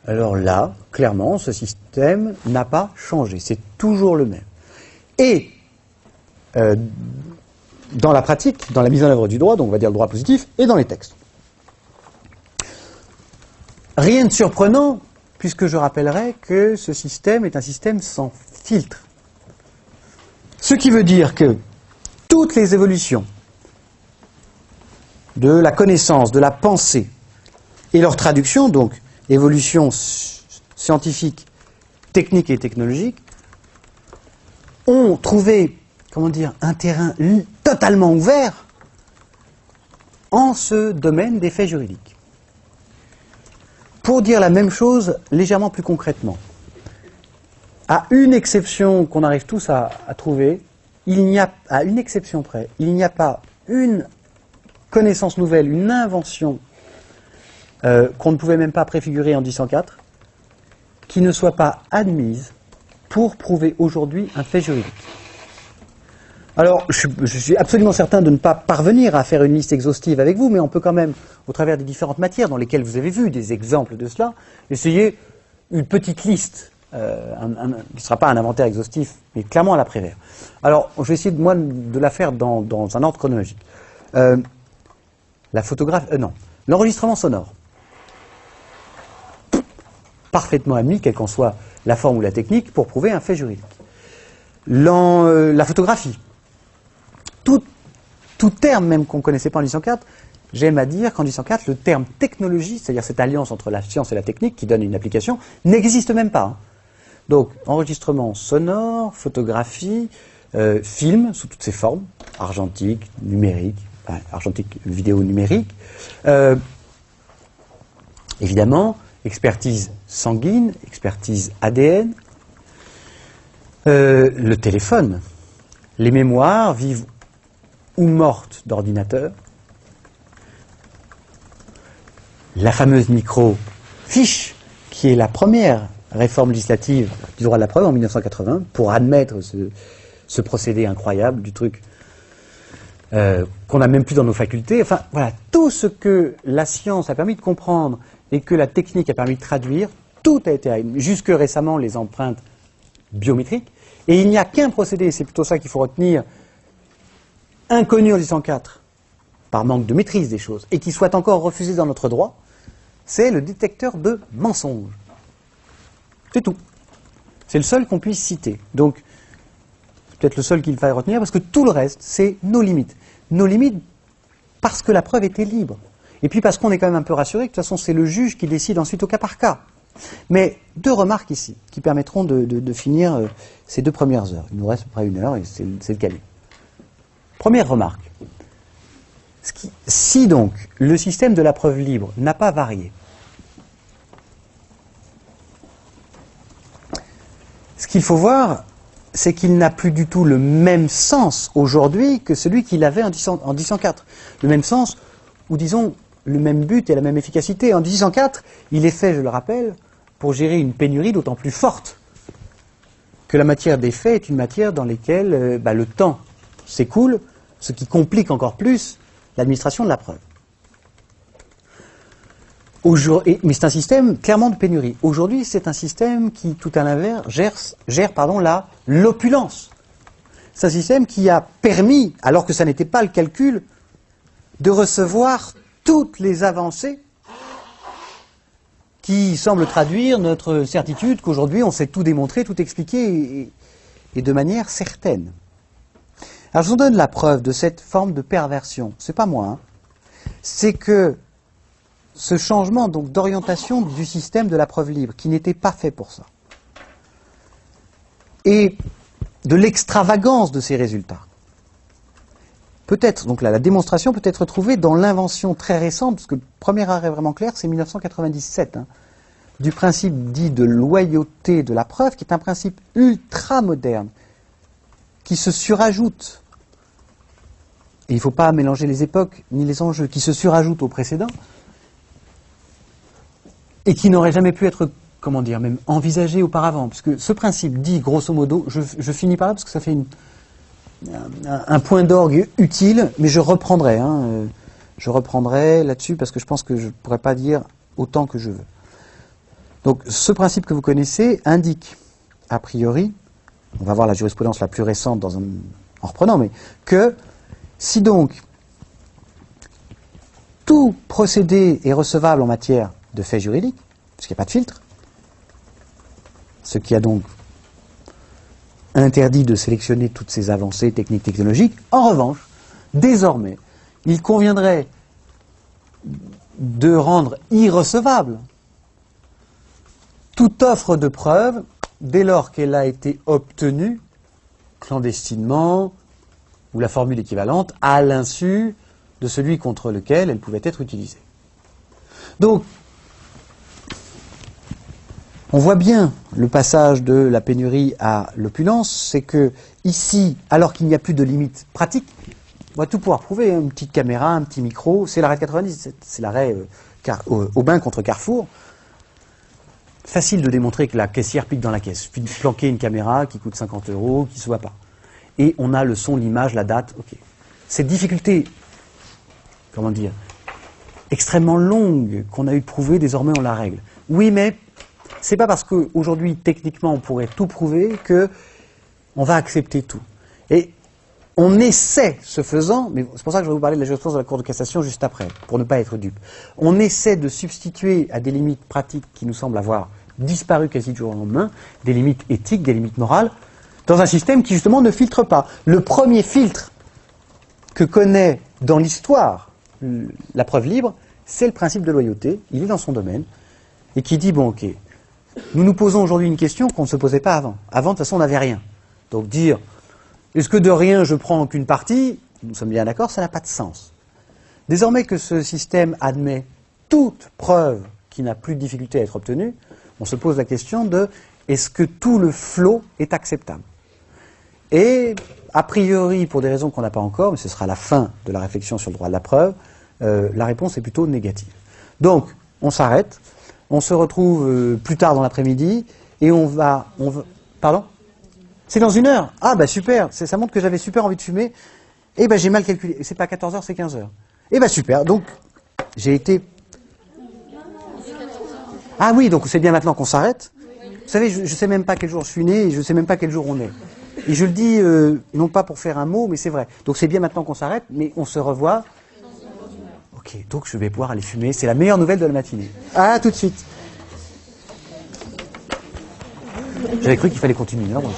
Alors là, clairement, ce système n'a pas changé, c'est toujours le même. Et dans la pratique, dans la mise en œuvre du droit, donc on va dire le droit positif, et dans les textes. Rien de surprenant, puisque je rappellerai que ce système est un système sans filtre. Ce qui veut dire que toutes les évolutions de la connaissance, de la pensée, et leur traduction, donc évolution scientifique, technique et technologique, ont trouvé, un terrain totalement ouvert en ce domaine des faits juridiques. Pour dire la même chose légèrement plus concrètement, à une exception qu'on arrive tous à trouver, à une exception près, il n'y a pas une connaissance nouvelle, une invention qu'on ne pouvait même pas préfigurer en 1804, qui ne soit pas admise pour prouver aujourd'hui un fait juridique. Alors, je suis absolument certain de ne pas parvenir à faire une liste exhaustive avec vous, mais on peut quand même, au travers des différentes matières dans lesquelles vous avez vu des exemples de cela, essayer une petite liste, qui ne sera pas un inventaire exhaustif, mais clairement à l'après-vert. Alors, je vais essayer, moi, de la faire dans un ordre chronologique. La photographie, non, l'enregistrement sonore. Parfaitement admis, quelle qu'en soit la forme ou la technique, pour prouver un fait juridique. La photographie. Tout terme, même qu'on ne connaissait pas en 1804, j'aime à dire qu'en 1804, le terme technologie, c'est-à-dire cette alliance entre la science et la technique qui donne une application, n'existe même pas. Hein. Donc, enregistrement sonore, photographie, film sous toutes ses formes, argentique, numérique, argentique, vidéo numérique, évidemment, expertise sanguine, expertise ADN, le téléphone, les mémoires vives ou mortes d'ordinateur, la fameuse microfiche, qui est la première réforme législative du droit de la preuve en 1980, pour admettre ce procédé incroyable du truc qu'on n'a même plus dans nos facultés. Enfin, voilà, tout ce que la science a permis de comprendre et que la technique a permis de traduire, tout a été, jusque récemment, les empreintes biométriques. Et il n'y a qu'un procédé, c'est plutôt ça qu'il faut retenir, inconnu en 1804, par manque de maîtrise des choses, et qui soit encore refusé dans notre droit, c'est le détecteur de mensonges. C'est tout. C'est le seul qu'on puisse citer. Donc, c'est peut-être le seul qu'il faille retenir, parce que tout le reste, c'est nos limites. Nos limites parce que la preuve était libre. Et puis parce qu'on est quand même un peu rassuré, que de toute façon, c'est le juge qui décide ensuite au cas par cas. Mais deux remarques ici, qui permettront de finir ces 2 premières heures. Il nous reste à peu près 1 heure, et c'est le cahier. Première remarque. Si donc le système de la preuve libre n'a pas varié, ce qu'il faut voir, c'est qu'il n'a plus du tout le même sens aujourd'hui que celui qu'il avait en 1804. Le même sens, ou disons, le même but et la même efficacité. En 1804, il est fait, je le rappelle, pour gérer une pénurie d'autant plus forte que la matière des faits est une matière dans laquelle le temps s'écoule, ce qui complique encore plus l'administration de la preuve. Mais c'est un système clairement de pénurie. Aujourd'hui, c'est un système qui, tout à l'inverse, gère l'opulence. C'est un système qui a permis, alors que ça n'était pas le calcul, de recevoir toutes les avancées qui semblent traduire notre certitude qu'aujourd'hui on sait tout démontrer, tout expliquer et de manière certaine. Alors je vous donne la preuve de cette forme de perversion. C'est pas moi, hein. C'est que ce changement donc d'orientation du système de la preuve libre, qui n'était pas fait pour ça, et de l'extravagance de ces résultats. Peut-être, donc là, la démonstration peut être trouvée dans l'invention très récente, parce que le premier arrêt vraiment clair, c'est 1997, du principe dit de loyauté de la preuve, qui est un principe ultra moderne, qui se surajoute, et il ne faut pas mélanger les époques ni les enjeux, qui se surajoute au précédent, et qui n'aurait jamais pu être, même envisagé auparavant, puisque ce principe dit, grosso modo, je finis par là, parce que ça fait un point d'orgue utile, mais je reprendrai là-dessus, parce que je pense que je ne pourrais pas dire autant que je veux. Donc, ce principe que vous connaissez indique, a priori, on va voir la jurisprudence la plus récente en reprenant, mais que si donc tout procédé est recevable en matière de faits juridiques, puisqu'il n'y a pas de filtre, ce qui a donc interdit de sélectionner toutes ces avancées techniques technologiques. En revanche, désormais, il conviendrait de rendre irrecevable toute offre de preuve dès lors qu'elle a été obtenue clandestinement, ou la formule équivalente, à l'insu de celui contre lequel elle pouvait être utilisée. Donc, on voit bien le passage de la pénurie à l'opulence, c'est que ici, alors qu'il n'y a plus de limite pratique, on va tout pouvoir prouver, une petite caméra, un petit micro, c'est l'arrêt de 90, c'est l'arrêt Aubin contre Carrefour. Facile de démontrer que la caissière pique dans la caisse. Il suffit de planquer une caméra qui coûte 50 €, qui ne se voit pas. et on a le son, l'image, la date. Ok. Cette difficulté, comment dire, extrêmement longue qu'on a eu de prouver, désormais on la règle. Oui, mais c'est pas parce qu'aujourd'hui, techniquement, on pourrait tout prouver que on va accepter tout. Et on essaie, ce faisant, mais c'est pour ça que je vais vous parler de la jurisprudence de la Cour de cassation juste après, pour ne pas être dupe. On essaie de substituer à des limites pratiques qui nous semblent avoir disparu quasi du jour au lendemain, des limites éthiques, des limites morales, dans un système qui justement ne filtre pas. Le premier filtre que connaît dans l'histoire la preuve libre, c'est le principe de loyauté, il est dans son domaine, et qui dit, bon ok, nous nous posons aujourd'hui une question qu'on ne se posait pas avant. Avant, de toute façon, on n'avait rien. Donc dire, est-ce que de rien je prends qu'une partie, nous sommes bien d'accord, ça n'a pas de sens. Désormais que ce système admet toute preuve qui n'a plus de difficulté à être obtenue, on se pose la question de, est-ce que tout le flot est acceptable? Et, a priori, pour des raisons qu'on n'a pas encore, mais ce sera la fin de la réflexion sur le droit de la preuve, la réponse est plutôt négative. Donc, on s'arrête, on se retrouve plus tard dans l'après-midi, et on va... Pardon? C'est dans 1 heure? Ah, bah super, ça montre que j'avais super envie de fumer. Eh ben j'ai mal calculé, c'est pas 14 heures, c'est 15 heures. Eh ben super, donc, j'ai été... Ah oui, donc c'est bien maintenant qu'on s'arrête. Vous savez, je sais même pas quel jour je suis né, et je sais même pas quel jour on est. Et je le dis, non pas pour faire un mot, mais c'est vrai. Donc c'est bien maintenant qu'on s'arrête, mais on se revoit. Ok, donc je vais pouvoir aller fumer, c'est la meilleure nouvelle de la matinée. Ah, tout de suite. J'avais cru qu'il fallait continuer, non, donc,